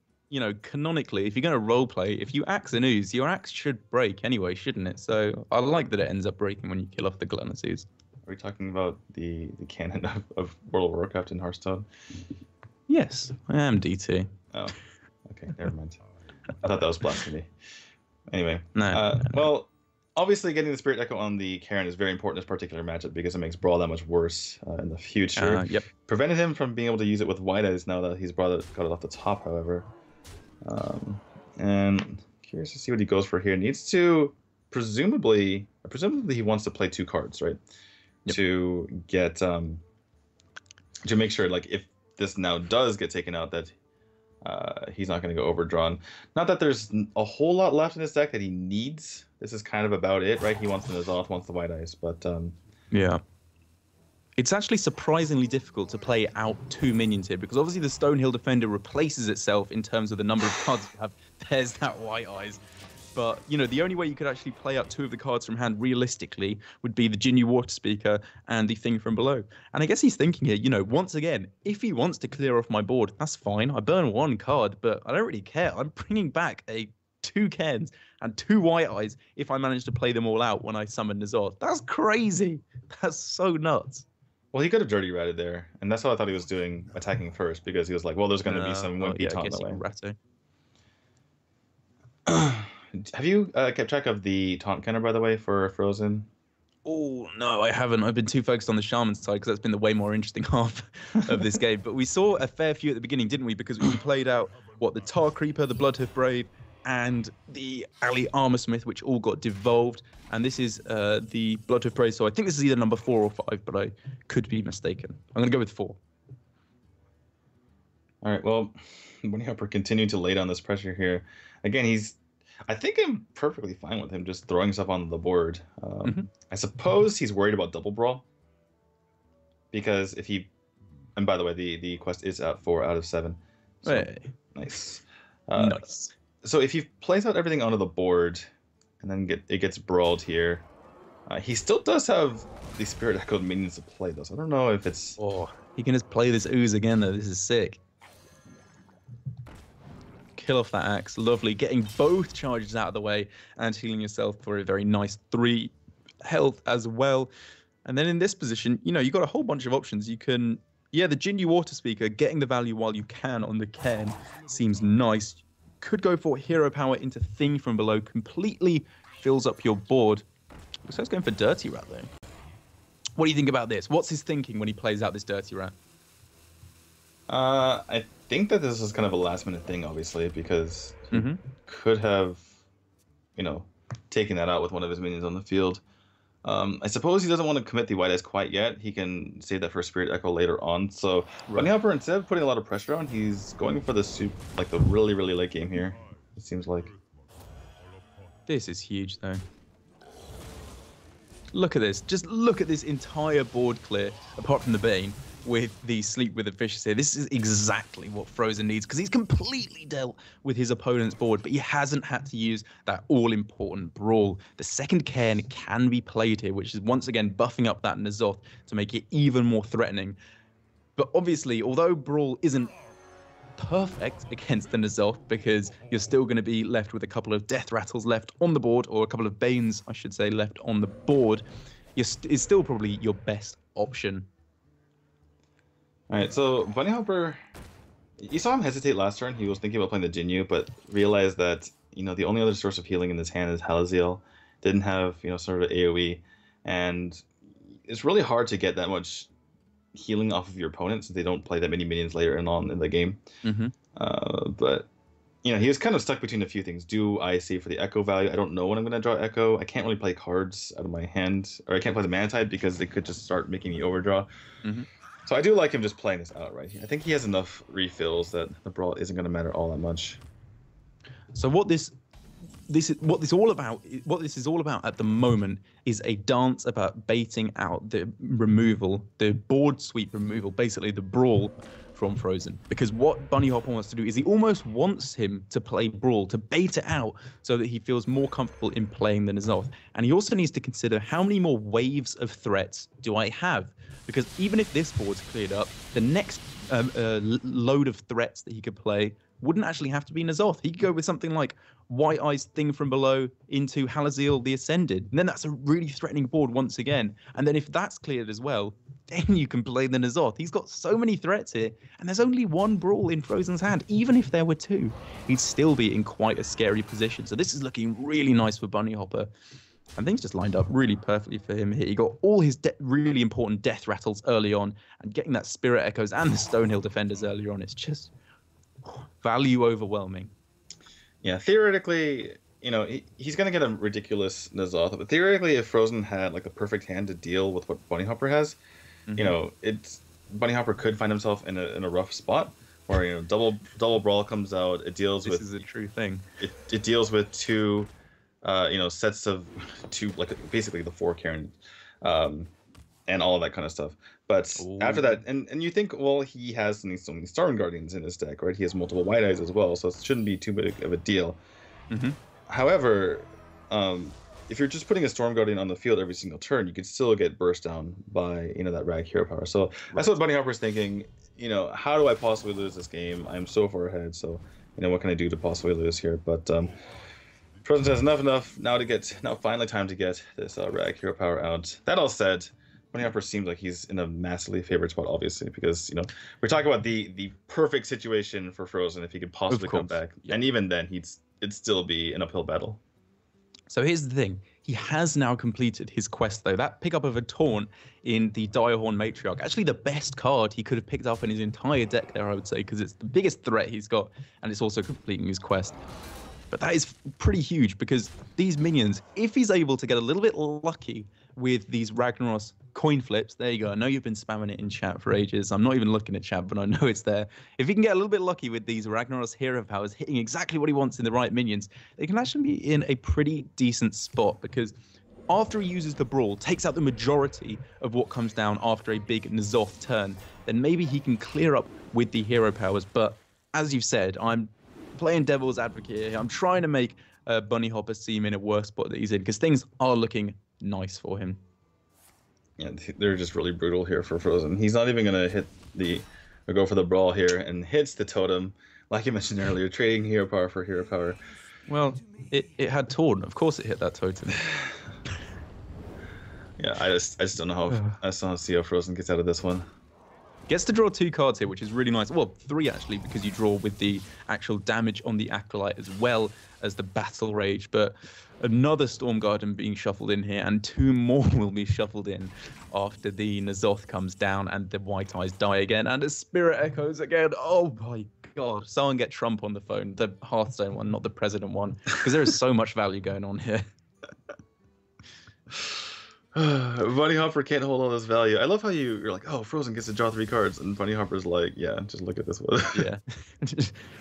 canonically, if you're going to roleplay, if you Axe an Ooze, your Axe should break anyway, shouldn't it? So I like that it ends up breaking when you kill off the Gluttonous Ooze. Are we talking about the canon of World of Warcraft in Hearthstone? Yes, I am DT. Oh, okay, never mind. I thought that was blasphemy. Anyway, no. Well, obviously getting the Spirit Echo on the Karen is very important in this particular matchup because it makes Brawl that much worse in the future. Yep. Prevented him from being able to use it with White Eyes now that he's got it off the top, however. And curious to see what he goes for here. Needs to presumably he wants to play 2 cards, right? Yep. To get to make sure, like, if this now does get taken out, that he's not going to go overdrawn. Not that there's a whole lot left in his deck that he needs. This is kind of about it, right? He wants the N'Zoth, wants the White Eyes, but yeah. It's actually surprisingly difficult to play out 2 minions here because obviously the Stonehill Defender replaces itself in terms of the number of cards you have. There's that White Eyes. But, the only way you could actually play out 2 of the cards from hand realistically would be the Jinyu Water Speaker and the Thing from Below. And I guess he's thinking here, once again, if he wants to clear off my board, that's fine. I burn 1 card, but I don't really care. I'm bringing back 2 Kens and 2 White Eyes if I manage to play them all out when I summon N'Zoth. That's crazy. That's so nuts. Well, he could have Dirty Ratted there, and that's what I thought he was doing, attacking first, because he was like, well, there's going to be some wimpy taunt in the way. Have you kept track of the taunt counter, by the way, for Fr0zen? Oh, no, I haven't. I've been too focused on the Shaman side because that's been the way more interesting half of this game. But we saw a fair few at the beginning, didn't we? Because we played out, the Tar Creeper, the Bloodhoof Brave, and the Ali Armorsmith, which all got devolved. And this is the Bloodhoof Brave. So I think this is either number 4 or 5, but I could be mistaken. I'm going to go with 4. All right, well, BunnyHoppor continuing to lay down this pressure here. Again, I think I'm perfectly fine with him just throwing stuff on the board. I suppose he's worried about double brawl. Because if he... And by the way, the quest is at 4 out of 7. So, hey. Nice. Nice. So if he plays out everything onto the board, and then it gets brawled here, he still does have the Spirit Echo minions to play, though. So I don't know if it's... Oh, he can just play this Ooze again, though. This is sick. Kill off that Axe. Lovely. Getting both charges out of the way and healing yourself for a very nice 3 health as well. And then in this position, you've got a whole bunch of options. You can, the Jinyu Water Speaker, getting the value while you can on the Ken seems nice. Could go for Hero Power into Thing from Below. Completely fills up your board. Looks like he's going for Dirty Rat, though. What do you think about this? What's his thinking when he plays out this Dirty Rat? I think that this is kind of a last-minute thing, obviously, because he could have, taken that out with one of his minions on the field. I suppose he doesn't want to commit the White Eyes quite yet. He can save that for Spirit Echo later on. So BunnyHoppor, instead of putting a lot of pressure on, he's going for the really, really late game here, it seems like. This is huge, though. Look at this. Just look at this entire board clear, apart from the Bane, with the Sleep with the Fishes here. This is exactly what Fr0zen needs, because he's completely dealt with his opponent's board, but he hasn't had to use that all-important Brawl. The second Cairn can be played here, which is once again buffing up that N'Zoth to make it even more threatening. But obviously, although Brawl isn't perfect against the N'Zoth because you're still going to be left with a couple of Death Rattles left on the board, or a couple of Banes, I should say, left on the board. Is still probably your best option. All right, so BunnyHoppor, you saw him hesitate last turn. He was thinking about playing the Jinyu, but realized that, you know, the only other source of healing in his hand is Halaziel. Didn't have, you know, sort of AoE, and it's really hard to get that much healing off of your opponent since they don't play that many minions later and on in the game. But you know, he was kind of stuck between a few things. Do I save for the Echo value? I don't know when I'm going to draw Echo. I can't really play cards out of my hand, or I can't play the mana type because they could just start making me overdraw. So I do like him just playing this outright. I think he has enough refills that the brawl isn't going to matter all that much. So what this is all about at the moment is a dance about baiting out the removal, the board sweep removal, basically the brawl from Fr0zen. Because what BunnyHoppor wants to do is he almost wants him to play brawl, to bait it out so that he feels more comfortable in playing the N'Zoth. And he also needs to consider how many more waves of threats do I have? Because even if this board's cleared up, the next load of threats that he could play wouldn't actually have to be N'Zoth. He could go with something like White Eye's Thing from Below into Halaziel the Ascended. And then that's a really threatening board once again. And then if that's cleared as well, then you can play the N'Zoth. He's got so many threats here, and there's only one brawl in Fr0zen's hand. Even if there were two, he'd still be in quite a scary position. So this is looking really nice for BunnyHoppor. And things just lined up really perfectly for him here. He got all his really important Death Rattles early on, and getting that Spirit Echoes and the Stonehill Defenders earlier on. It's just value overwhelming. Yeah, theoretically, you know, he's going to get a ridiculous N'Zoth. But theoretically, if Fr0zen had like a perfect hand to deal with what BunnyHoppor has, you know, BunnyHoppor could find himself in a rough spot where, you know, double brawl comes out. It deals with, this is a true thing. It deals with two, you know, sets of two, like basically the 4 Karen, and all of that kind of stuff. But after that, and you think, well, he has so many Storm Guardians in his deck, right? He has multiple White Eyes as well, so it shouldn't be too big of a deal. However, if you're just putting a Storm Guardian on the field every single turn, you could still get burst down by, you know, that Rag Hero Power. So that's what BunnyHoppor's thinking. You know, how do I possibly lose this game? I'm so far ahead, so, you know, what can I do to possibly lose here? But Fr0zen has enough now finally time to get this Rag Hero Power out. That all said, BunnyHoppor seems like he's in a massively favored spot, obviously, because, you know, we're talking about the perfect situation for Fr0zen if he could possibly come back. Yep. And even then, it'd still be an uphill battle. So here's the thing. He has now completed his quest, though. That pickup of a Taunt in the Direhorn Matriarch, actually the best card he could have picked up in his entire deck there, I would say, because it's the biggest threat he's got, and it's also completing his quest. But that is pretty huge, because these minions, if he's able to get a little bit lucky with these Ragnaros coin flips, there you go. I know you've been spamming it in chat for ages. I'm not even looking at chat, but I know it's there. If he can get a little bit lucky with these Ragnaros hero powers hitting exactly what he wants in the right minions, they can actually be in a pretty decent spot, because after he uses the Brawl, takes out the majority of what comes down after a big N'Zoth turn, then maybe he can clear up with the hero powers. But as you've said, I'm playing devil's advocate here. I'm trying to make BunnyHoppor seem in a worse spot that he's in, because things are looking nice for him. Yeah, they're just really brutal here for Fr0zen. He's not even going to go for the Brawl here, and hits the Totem, like you mentioned earlier, trading hero power for hero power. Well, it had Taunt. Of course it hit that Totem. Yeah, I just don't know how I still don't see how Fr0zen gets out of this one. Gets to draw 2 cards here, which is really nice. Well, 3 actually, because you draw with the actual damage on the Acolyte as well as the Battle Rage. But another Storm Guardian being shuffled in here, and 2 more will be shuffled in after the N'Zoth comes down and the White Eyes die again, and the Spirit Echoes again. Oh my God! Someone get Trump on the phone, the Hearthstone one, not the President one, because there is so much value going on here. BunnyHoppor can't hold all this value. I love how you're like, oh, Fr0zen gets to draw 3 cards, and BunnyHoppor's like, yeah, just look at this one. Yeah,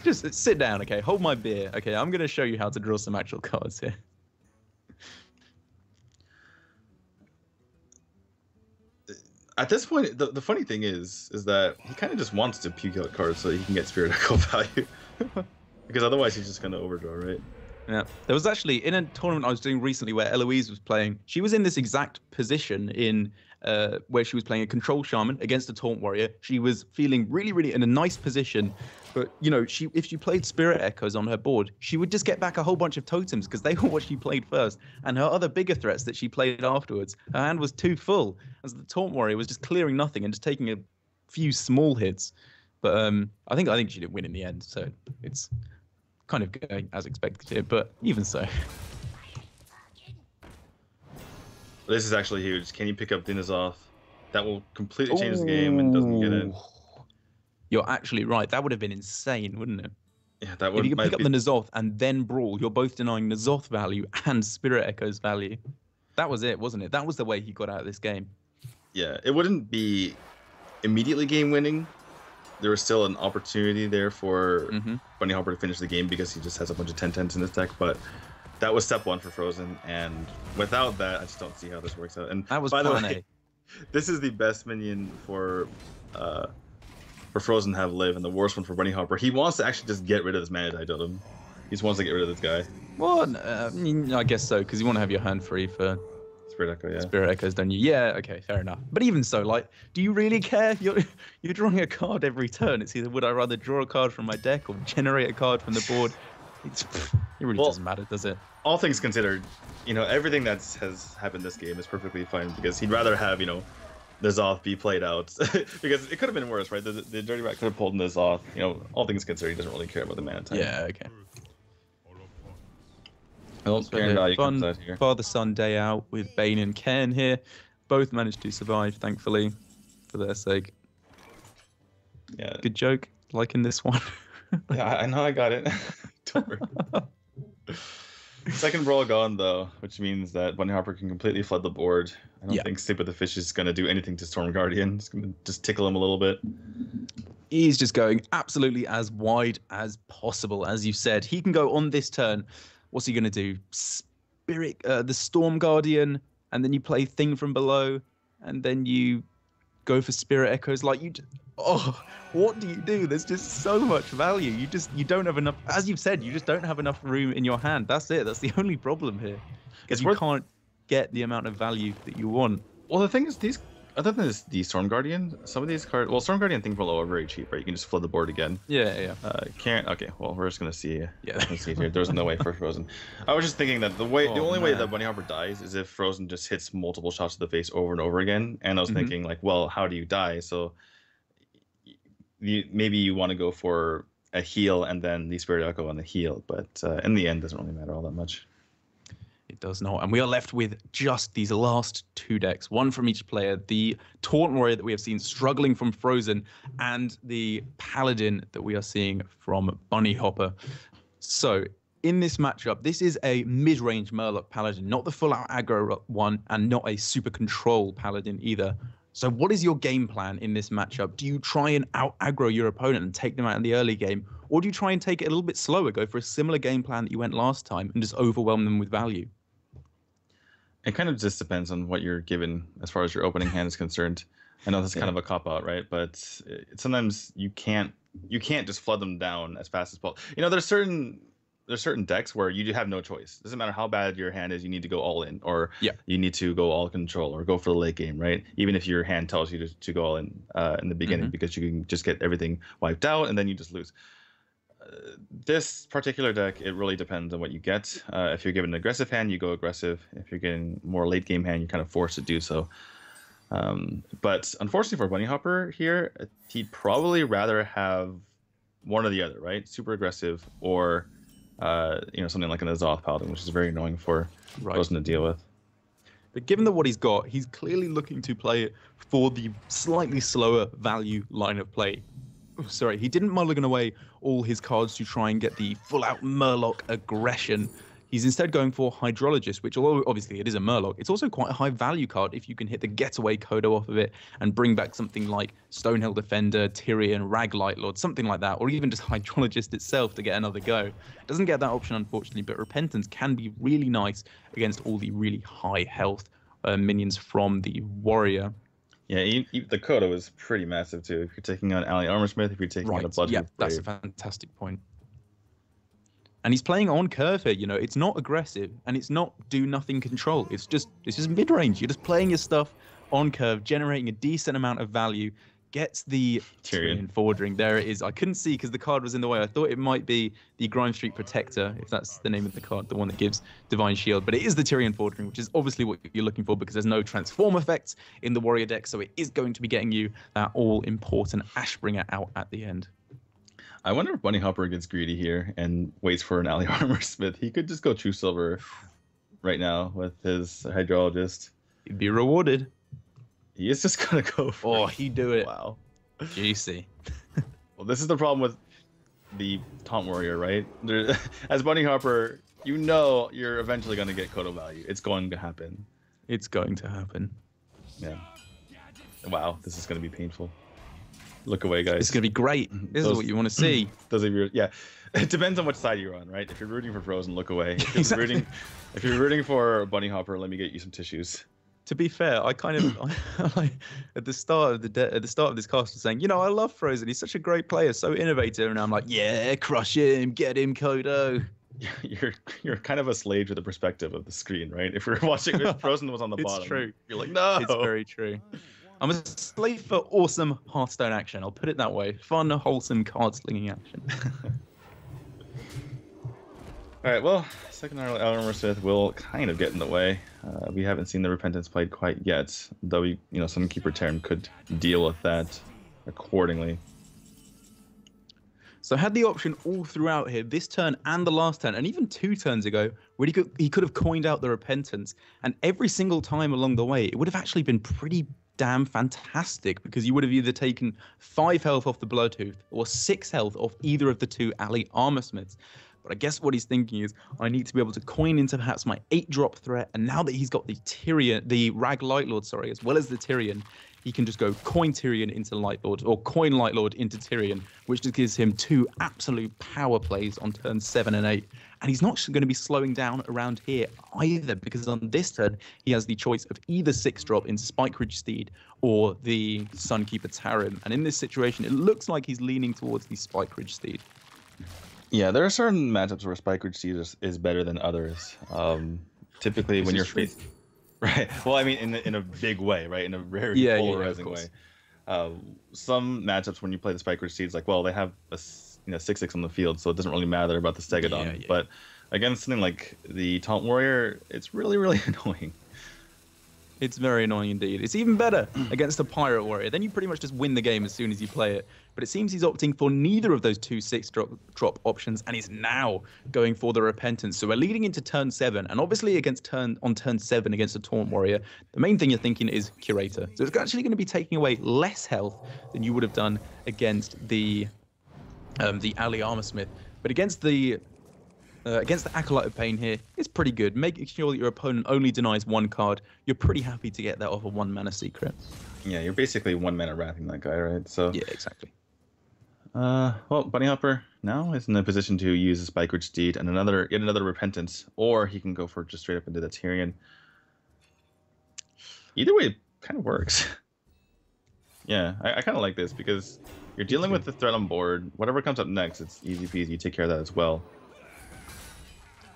just sit down, okay? Hold my beer, okay? I'm gonna show you how to draw some actual cards here. At this point, the funny thing is that he kind of just wants to puke out cards so he can get Spirit Echo value, because otherwise he's just gonna overdraw, right? Yeah, there was actually, in a tournament I was doing recently where Eloise was playing, she was in this exact position in where she was playing a control shaman against a taunt warrior. She was feeling really, really in a nice position, But, you know, if she played Spirit Echoes on her board, she would just get back a whole bunch of totems because they were what she played first. And her other bigger threats that she played afterwards, her hand was too full. As the Taunt Warrior was just clearing nothing and just taking a few small hits. But I think she did win in the end. So it's kind of going as expected here. But even so. This is actually huge. Can you pick up Dinozoth? That will completely change the game and doesn't get in. You're actually right. That would have been insane, wouldn't it? Yeah, that would. If you could pick up the N'Zoth and then Brawl, you're both denying N'Zoth value and Spirit Echoes value. That was it, wasn't it? That was the way he got out of this game. Yeah, it wouldn't be immediately game-winning. There was still an opportunity there for BunnyHoppor to finish the game because he just has a bunch of 10/10s in his deck, but that was step one for Fr0zen, and without that, I just don't see how this works out. And that was by the way, this is the best minion for Fr0zen to have live, and the worst one for BunnyHoppor. He wants to actually just get rid of this mana totem. He just wants to get rid of this guy. Well, I guess so, because you want to have your hand free for Spirit Echo, yeah. Spirit Echoes, don't you? Yeah, okay, fair enough. But even so, like, do you really care? You're drawing a card every turn. It's either would I rather draw a card from my deck or generate a card from the board. It really doesn't matter, does it? All things considered, you know, everything that has happened this game is perfectly fine because he'd rather have, you know, the Zoth be played out because it could have been worse, right? The Dirty Rat could have pulled in the Zoth. You know, all things considered, he doesn't really care about the mana type. Yeah, okay. Fun father-son day out with Bane and Ken here. Both managed to survive, thankfully, for their sake. Yeah. Good joke, like in this one. Yeah, I know I got it. Don't worry. Second brawl gone, though, which means that BunnyHoppor can completely flood the board. I don't think Sleep with the Fish is going to do anything to Storm Guardian. It's going to just tickle him a little bit. He's just going absolutely as wide as possible, as you said. He can go on this turn. What's he going to do? Spirit, the Storm Guardian, and then you play Thing from Below, and then you go for Spirit Echoes. Like, what do you do? There's just so much value. You don't have enough, as you've said, you just don't have enough room in your hand. That's it. That's the only problem here. Because you can't get the amount of value that you want. Well, the thing is, these, other than the Storm Guardian, some of these cards, well, Storm Guardian and Thing from Below are very cheap, right? You can just flood the board again. Yeah. Okay, well, we're just going to see. Yeah. Let's see here. There's no way for Fr0zen. I was just thinking that the only way that BunnyHoppor dies is if Fr0zen just hits multiple shots to the face over and over again. And I was thinking, like, well, how do you die? So maybe you want to go for a heal and then the Spirit Echo on the heal, but in the end, it doesn't really matter all that much. It does not. And we are left with just these last two decks, one from each player. The Taunt Warrior that we have seen struggling from Fr0zen and the Paladin that we are seeing from BunnyHoppor. So in this matchup, this is a mid-range Murloc Paladin, not the full-out aggro one and not a super control Paladin either. So what is your game plan in this matchup? Do you try and out-aggro your opponent and take them out in the early game? Or do you try and take it a little bit slower, go for a similar game plan that you went last time and just overwhelm them with value? It kind of just depends on what you're given as far as your opening hand is concerned. I know that's kind of a cop-out, right? But sometimes you can't just flood them down as fast as possible. You know, there's certain decks where you have no choice. Doesn't matter how bad your hand is, you need to go all in, or you need to go all control, or go for the late game, right? Even if your hand tells you to go all in the beginning, because you can just get everything wiped out and then you just lose. This particular deck, it really depends on what you get. If you're given an aggressive hand, you go aggressive. If you're getting more late game hand, you're kind of forced to do so. But unfortunately for BunnyHoppor here, he'd probably rather have one or the other, right? Super aggressive, or something like an N'Zoth Paladin, which is very annoying for Fr0zen to deal with. But given that what he's got, he's clearly looking to play it for the slightly slower value line of play. Sorry, he didn't mulligan away all his cards to try and get the full-out Murloc aggression. He's instead going for Hydrologist, which, although obviously it is a Murloc, it's also quite a high-value card if you can hit the Getaway Coda off of it and bring back something like Stonehill Defender, Tyrion, Raglight Lord, something like that, or even just Hydrologist itself to get another go. Doesn't get that option, unfortunately, but Repentance can be really nice against all the really high health minions from the Warrior. Yeah, the Coda was pretty massive, too. If you're taking on Ali Armorsmith, if you're taking on a Bloodhoof Brave. That's a fantastic point. And he's playing on curve here, you know. It's not aggressive, and it's not do-nothing control. It's just mid-range. You're just playing your stuff on curve, generating a decent amount of value, gets the Tyrion Fordring. There it is. I couldn't see because the card was in the way. I thought it might be the Grime Street Protector, if that's the name of the card, the one that gives Divine Shield. But it is the Tyrion Fordring, which is obviously what you're looking for because there's no transform effects in the Warrior deck. So it is going to be getting you that all-important Ashbringer out at the end. I wonder if BunnyHoppor gets greedy here and waits for an Alley Armor Smith. He could just go True Silver right now with his Hydrologist. He'd be rewarded. He is just going to go for Oh, he'd do it. Wow. Juicy. Well, this is the problem with the Taunt Warrior, right? As BunnyHoppor, you know you're eventually going to get Kodo value. It's going to happen. It's going to happen. Yeah. Wow, this is going to be painful. Look away, guys. It's going to be great. This is what you want to see. Yeah. It depends on which side you're on, right? If you're rooting for Fr0zen, look away. If you're rooting for BunnyHoppor, let me get you some tissues. To be fair, I kind of at the start of this cast was saying, you know, I love Fr0zen. He's such a great player, so innovative, and I'm like, yeah, crush him, get him, Kodo. You're kind of a slave to the perspective of the screen, right? If we're watching, if Fr0zen was on the bottom, it's true. You're like, no. It's very true. I'm a slave for awesome Hearthstone action. I'll put it that way. Fun, wholesome card slinging action. All right, well, second Armor Smith will kind of get in the way. We haven't seen the Repentance played quite yet, though Sunkeeper Terran could deal with that accordingly. So had the option all throughout here, this turn and the last turn, and even 2 turns ago, where he could have coined out the Repentance, and every single time along the way, it would have actually been pretty damn fantastic because you would have either taken 5 health off the Bloodhoof or 6 health off either of the 2 Alley Armor Smiths. But I guess what he's thinking is, I need to be able to coin into perhaps my 8-drop threat, and now that he's got the Rag Lightlord, sorry, as well as the Tyrion, he can just go coin Tyrion into Lightlord, or coin Lightlord into Tyrion, which just gives him 2 absolute power plays on turns 7 and 8. And he's not going to be slowing down around here either, because on this turn, he has the choice of either 6-drop into Spike Ridge Steed or the Sunkeeper Terran. And in this situation, it looks like he's leaning towards the Spike Ridge Steed. Yeah, there are certain matchups where Spike Ridge Steed is better than others. Typically, when you're faced, right? Well, I mean, in a big way, right? In a very polarizing way. Some matchups when you play the Spike Ridge Steeds, like, well, they have a 6/6 on the field, so it doesn't really matter about the Stegodon. But against something like the Taunt Warrior, it's really, really annoying. It's very annoying indeed. It's even better against a Pirate Warrior. Then you pretty much just win the game as soon as you play it. But it seems he's opting for neither of those 2 6-drop options, and he's now going for the Repentance. So we're leading into turn 7, and obviously on turn 7 against a Taunt Warrior, the main thing you're thinking is Curator. So it's actually going to be taking away less health than you would have done against the Alley Armor Smith. But against the Acolyte of Pain here, it's pretty good. Making sure that your opponent only denies 1 card, you're pretty happy to get that off a 1-mana secret. Yeah, you're basically 1-mana wrathing that guy, right? So yeah, exactly. Well, BunnyHoppor now is in a position to use a Spike Ridge Steed and yet another Repentance, or he can go for just straight up into the Tyrion. Either way, it kind of works. Yeah, I kind of like this because you're dealing with the threat on board. Whatever comes up next, it's easy peasy. You take care of that as well.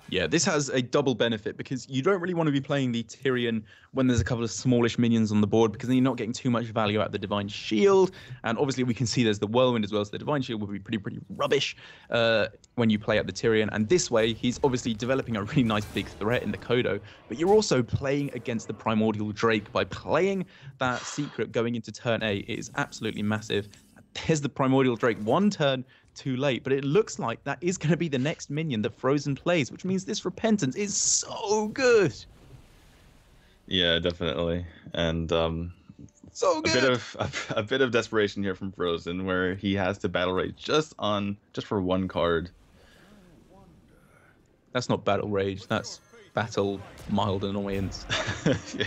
Yeah, this has a double benefit because you don't really want to be playing the Tyrion when there's a couple of smallish minions on the board, because then you're not getting too much value out of the Divine Shield. And obviously we can see there's the Whirlwind as well, so the Divine Shield will be pretty rubbish when you play out the Tyrion. And this way, he's obviously developing a really nice big threat in the Kodo, but you're also playing against the Primordial Drake. By playing that secret going into turn 8, it is absolutely massive. There's the Primordial Drake 1 turn too late, but it looks like that is going to be the next minion that Fr0zen plays, which means this Repentance is so good. Yeah, definitely. And so good. A bit of desperation here from Fr0zen, where he has to battle rage just for 1 card. That's not battle rage, that's battle mild annoyance.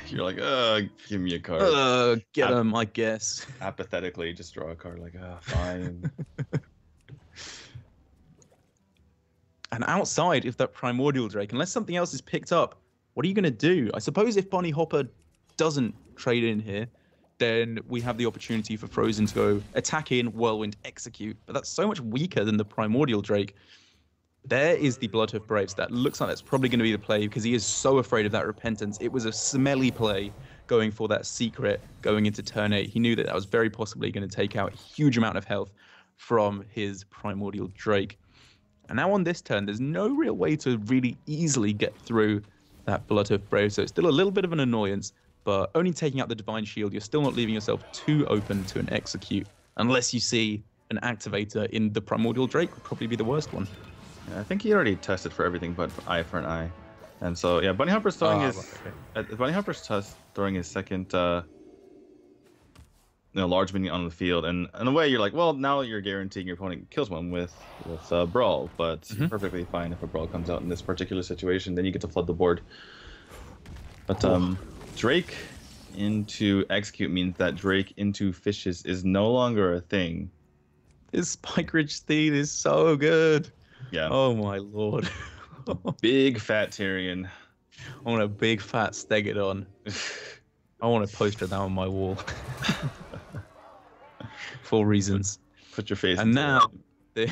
You're like, give me a card. Get him, I guess. Apathetically just draw a card, like, fine. And outside of that Primordial Drake, unless something else is picked up, what are you going to do? I suppose if BunnyHoppor doesn't trade in here, then we have the opportunity for Fr0zen to go attack in, Whirlwind, execute. But that's so much weaker than the Primordial Drake. There is the Bloodhoof Braves. That looks like that's probably going to be the play because he is so afraid of that Repentance. It was a smelly play going for that secret going into turn 8. He knew that that was very possibly going to take out a huge amount of health from his Primordial Drake. And now on this turn, there's no real way to really easily get through that Bloodhoof Brave. So it's still a little bit of an annoyance, but only taking out the Divine Shield, you're still not leaving yourself too open to an execute, unless you see an activator in the Primordial Drake would probably be the worst one. Yeah, I think he already tested for everything but eye for an eye. And so, yeah, BunnyHoppor's throwing BunnyHoppor's throwing his second large minion on the field, and in a way you're like, well, now you're guaranteeing your opponent kills one with Brawl, but perfectly fine if a Brawl comes out in this particular situation, then you get to flood the board. But Drake into Execute means that Drake into Fishes is no longer a thing. His Spike Ridge Steed is so good. Yeah. Oh my lord. Big fat Tyrion. I want a big fat Stegodon. I want to poster that on my wall. For reasons. Put your face. And now the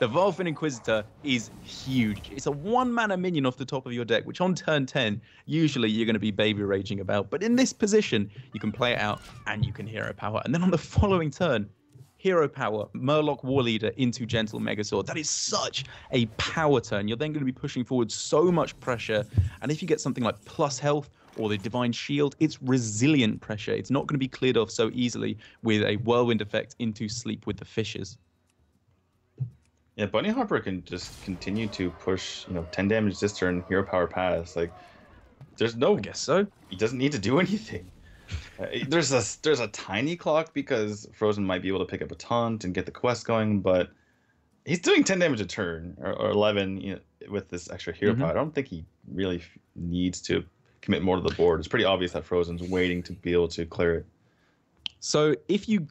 Volfin Inquisitor is huge. It's a 1-mana minion off the top of your deck, which on turn 10, usually you're going to be baby raging about. But in this position, you can play it out and you can hero power. And then on the following turn, hero power, Murloc Warleader into Gentle Megasword. That is such a power turn. You're then going to be pushing forward so much pressure. And if you get something like plus health or the Divine Shield, it's resilient pressure. It's not going to be cleared off so easily with a Whirlwind effect into Sleep with the Fishes. Yeah, BunnyHoppor can just continue to push, 10 damage this turn, hero power pass. Like, there's no. I guess so. He doesn't need to do anything. There's a tiny clock because Fr0zen might be able to pick up a taunt and get the quest going, but he's doing 10 damage a turn or 11 with this extra hero power. I don't think he really needs to commit more to the board. It's pretty obvious that Fr0zen's waiting to be able to clear it. So if you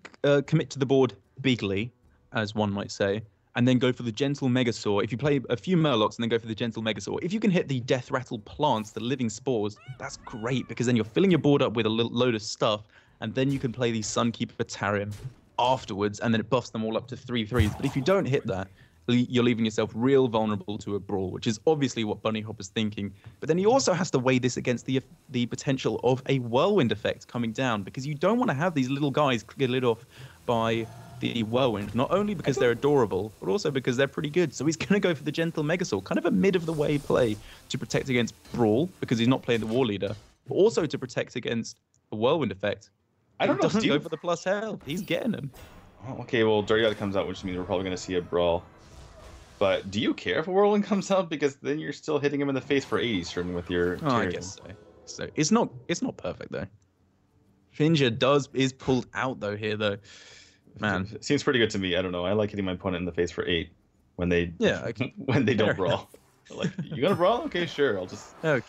commit to the board bigly, as one might say, and then go for the Gentle Megasaur, if you play a few Murlocs and then go for the Gentle Megasaur, if you can hit the Death Rattle plants, the living spores, that's great, because then you're filling your board up with a load of stuff, and then you can play the Sunkeeper Tarium afterwards, and then it buffs them all up to 3/3s. But if you don't hit that, you're leaving yourself real vulnerable to a Brawl, which is obviously what BunnyHoppor's thinking. But then he also has to weigh this against the potential of a Whirlwind effect coming down, because you don't want to have these little guys cleared off by the Whirlwind, not only because they're adorable, but also because they're pretty good. So he's going to go for the Gentle Megasaur, kind of a mid-of-the-way play to protect against Brawl, because he's not playing the War Leader, but also to protect against the Whirlwind effect. I don't know. He doesn't go for the plus health. He's getting them. Oh, okay, well, Dirty Out comes out, which means we're probably going to see a Brawl. But do you care if a Whirlwind comes out? Because then you're still hitting him in the face for 80 string with your Tyrion. I guess so. So it's not perfect, though. Finja is pulled out, though, here, though. Man, it seems pretty good to me. I don't know. I like hitting my opponent in the face for 8 when they when they don't brawl. Like, you gonna brawl? Okay, sure. I'll just. Okay.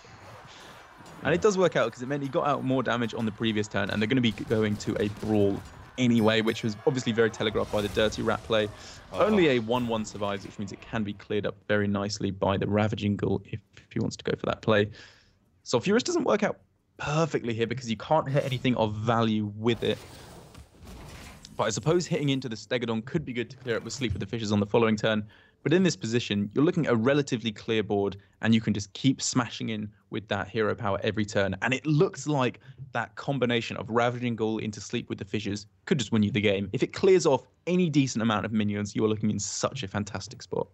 And it does work out because it meant he got out more damage on the previous turn, and they're going to be going to a Brawl anyway, which was obviously very telegraphed by the Dirty Rat play. Only a 1/1 survives, which means it can be cleared up very nicely by the Ravaging Ghoul if he wants to go for that play. Sulfuras doesn't work out perfectly here because you can't hit anything of value with it. But I suppose hitting into the Stegodon could be good to clear up with Sleep with the Fishes on the following turn. But in this position, you're looking at a relatively clear board, and you can just keep smashing in with that hero power every turn. And it looks like that combination of Ravaging Ghoul into Sleep with the Fishes could just win you the game. If it clears off any decent amount of minions, you are looking in such a fantastic spot.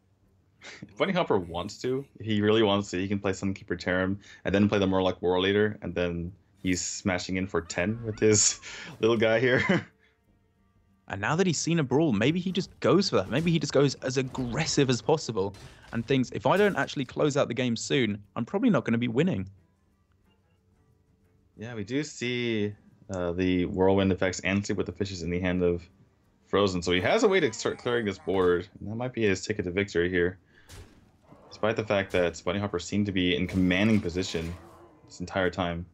If BunnyHoppor wants to, if he really wants to, he can play Sunkeeper Tarium and then play the Murloc War Leader, and then he's smashing in for 10 with his little guy here. And now that he's seen a Brawl, maybe he just goes for that. Maybe he just goes as aggressive as possible and thinks, if I don't actually close out the game soon, I'm probably not going to be winning. Yeah, we do see the Whirlwind effects and Sleep with the Fishes in the hand of Fr0zen. So he has a way to start clearing this board. And that might be his ticket to victory here. Despite the fact that BunnyHoppor seemed to be in commanding position this entire time.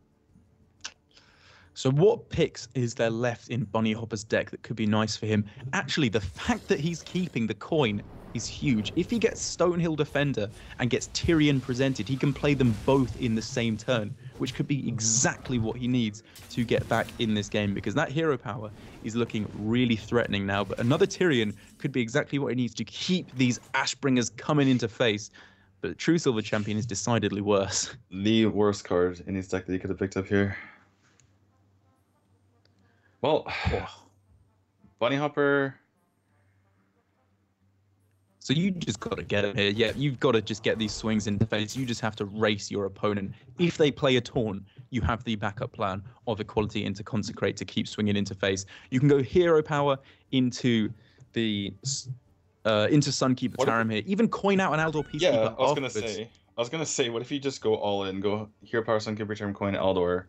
So what picks is there left in BunnyHoppor's deck that could be nice for him? Actually, the fact that he's keeping the coin is huge. If he gets Stonehill Defender and gets Tyrion presented, he can play them both in the same turn, which could be exactly what he needs to get back in this game, because that hero power is looking really threatening now. But another Tyrion could be exactly what he needs to keep these Ashbringers coming into face. But True Silver Champion is decidedly worse. The worst card in his deck that he could have picked up here. Well, Oh. BunnyHoppor. So you just got to get it here. Yeah, you've got to just get these swings into face. You just have to race your opponent. If they play a taunt, you have the backup plan of Equality into Consecrate to keep swinging into face. You can go hero power into the into Sunkeeper Tarim here. Even coin out an Aldor Peacekeeper. Yeah, I was gonna say, what if you just go all in, go hero power, Sunkeeper Tarim, coin Aldor,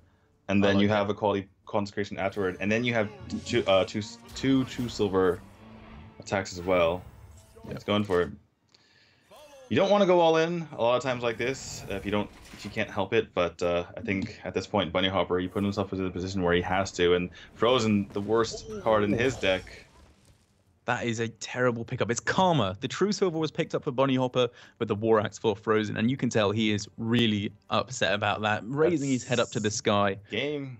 and then you have Equality Consecration afterward, and then you have two silver attacks as well. It's going for it. You don't want to go all in a lot of times like this if you can't help it. But I think at this point, BunnyHoppor, he put himself into the position where he has to. And Fr0zen, the worst card in his deck. That is a terrible pickup. It's Karma. The True Silver was picked up for BunnyHoppor, but the War Axe for Fr0zen, and you can tell he is really upset about that, raising his head up to the sky. Game.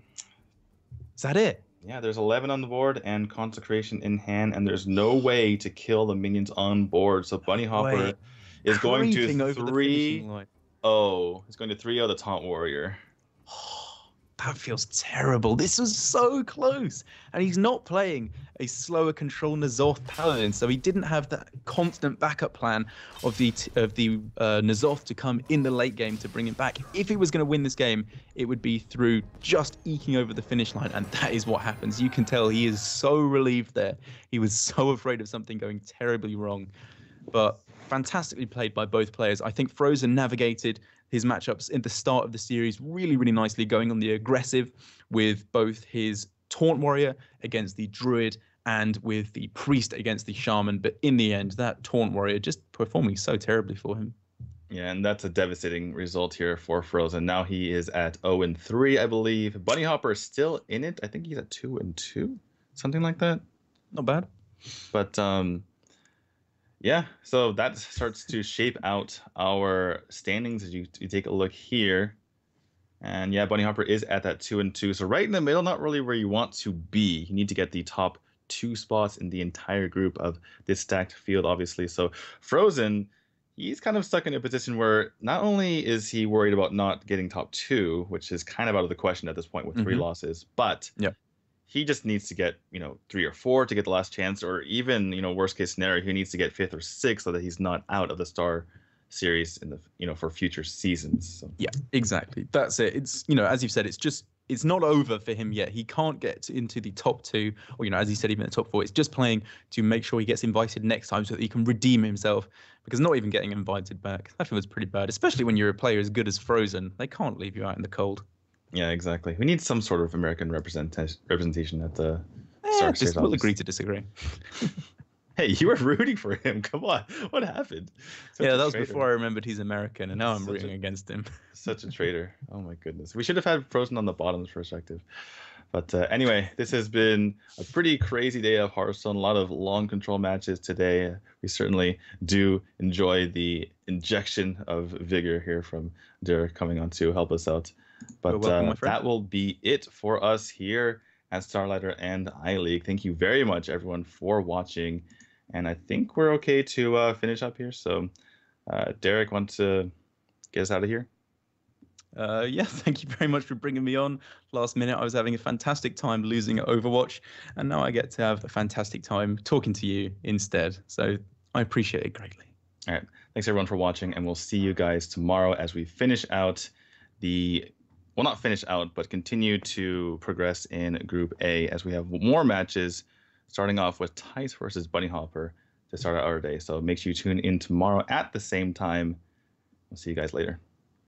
Is that it? Yeah, there's 11 on the board and Consecration in hand, and there's no way to kill the minions on board. So BunnyHoppor is going to 3-0. He's going to 3-0 the Taunt Warrior. That feels terrible. This was so close. And he's not playing a slower control N'Zoth Paladin, so he didn't have that constant backup plan of the N'Zoth to come in the late game to bring him back. If he was going to win this game, it would be through just eking over the finish line, and that is what happens. You can tell he is so relieved there. He was so afraid of something going terribly wrong. But fantastically played by both players. I think Fr0zen navigated his matchups in the start of the series really, really nicely, going on the aggressive with both his Taunt Warrior against the Druid and with the Priest against the Shaman. But in the end, that Taunt Warrior just performing so terribly for him. Yeah, and that's a devastating result here for Fr0zen. Now he is at 0-3, I believe. BunnyHoppor is still in it. I think he's at 2-2, something like that. Not bad. But yeah, so that starts to shape out our standings as you take a look here. And yeah, BunnyHoppor is at that 2-2. So right in the middle, not really where you want to be. You need to get the top 2 spots in the entire group of this stacked field, obviously. So Fr0zen, he's kind of stuck in a position where not only is he worried about not getting top 2, which is kind of out of the question at this point with 3 losses, but he just needs to get, 3 or 4 to get the last chance, or even, worst case scenario, he needs to get 5th or 6th so that he's not out of the Star Series in the, for future seasons. So. Yeah, exactly. That's it. It's, as you've said, it's not over for him yet. He can't get into the top 2, or, as he said, even the top 4. It's just playing to make sure he gets invited next time so that he can redeem himself, because not even getting invited back, I think was pretty bad, especially when you're a player as good as Fr0zen. They can't leave you out in the cold. Yeah, exactly. We need some sort of American representation at the Series. We'll agree to disagree. Hey, you were rooting for him. Come on. What happened? That was before I remembered he's American, and now I'm rooting against him. Such a traitor. Oh, my goodness. We should have had Fr0zen on the bottom's perspective. But anyway, this has been a pretty crazy day of Hearthstone. A lot of long control matches today. We certainly do enjoy the injection of vigor here from Derek coming on to help us out. But welcome, that will be it for us here at StarLadder and iLeague. Thank you very much, everyone, for watching. And I think we're okay to finish up here. So, Derek, want to get us out of here? Yeah, thank you very much for bringing me on. Last minute, I was having a fantastic time losing at Overwatch, and now I get to have a fantastic time talking to you instead. So I appreciate it greatly. All right. Thanks, everyone, for watching, and we'll see you guys tomorrow as we finish out well, not finish out, but continue to progress in Group A as we have more matches, starting off with Tice versus BunnyHoppor to start our day. So make sure you tune in tomorrow at the same time. We'll see you guys later.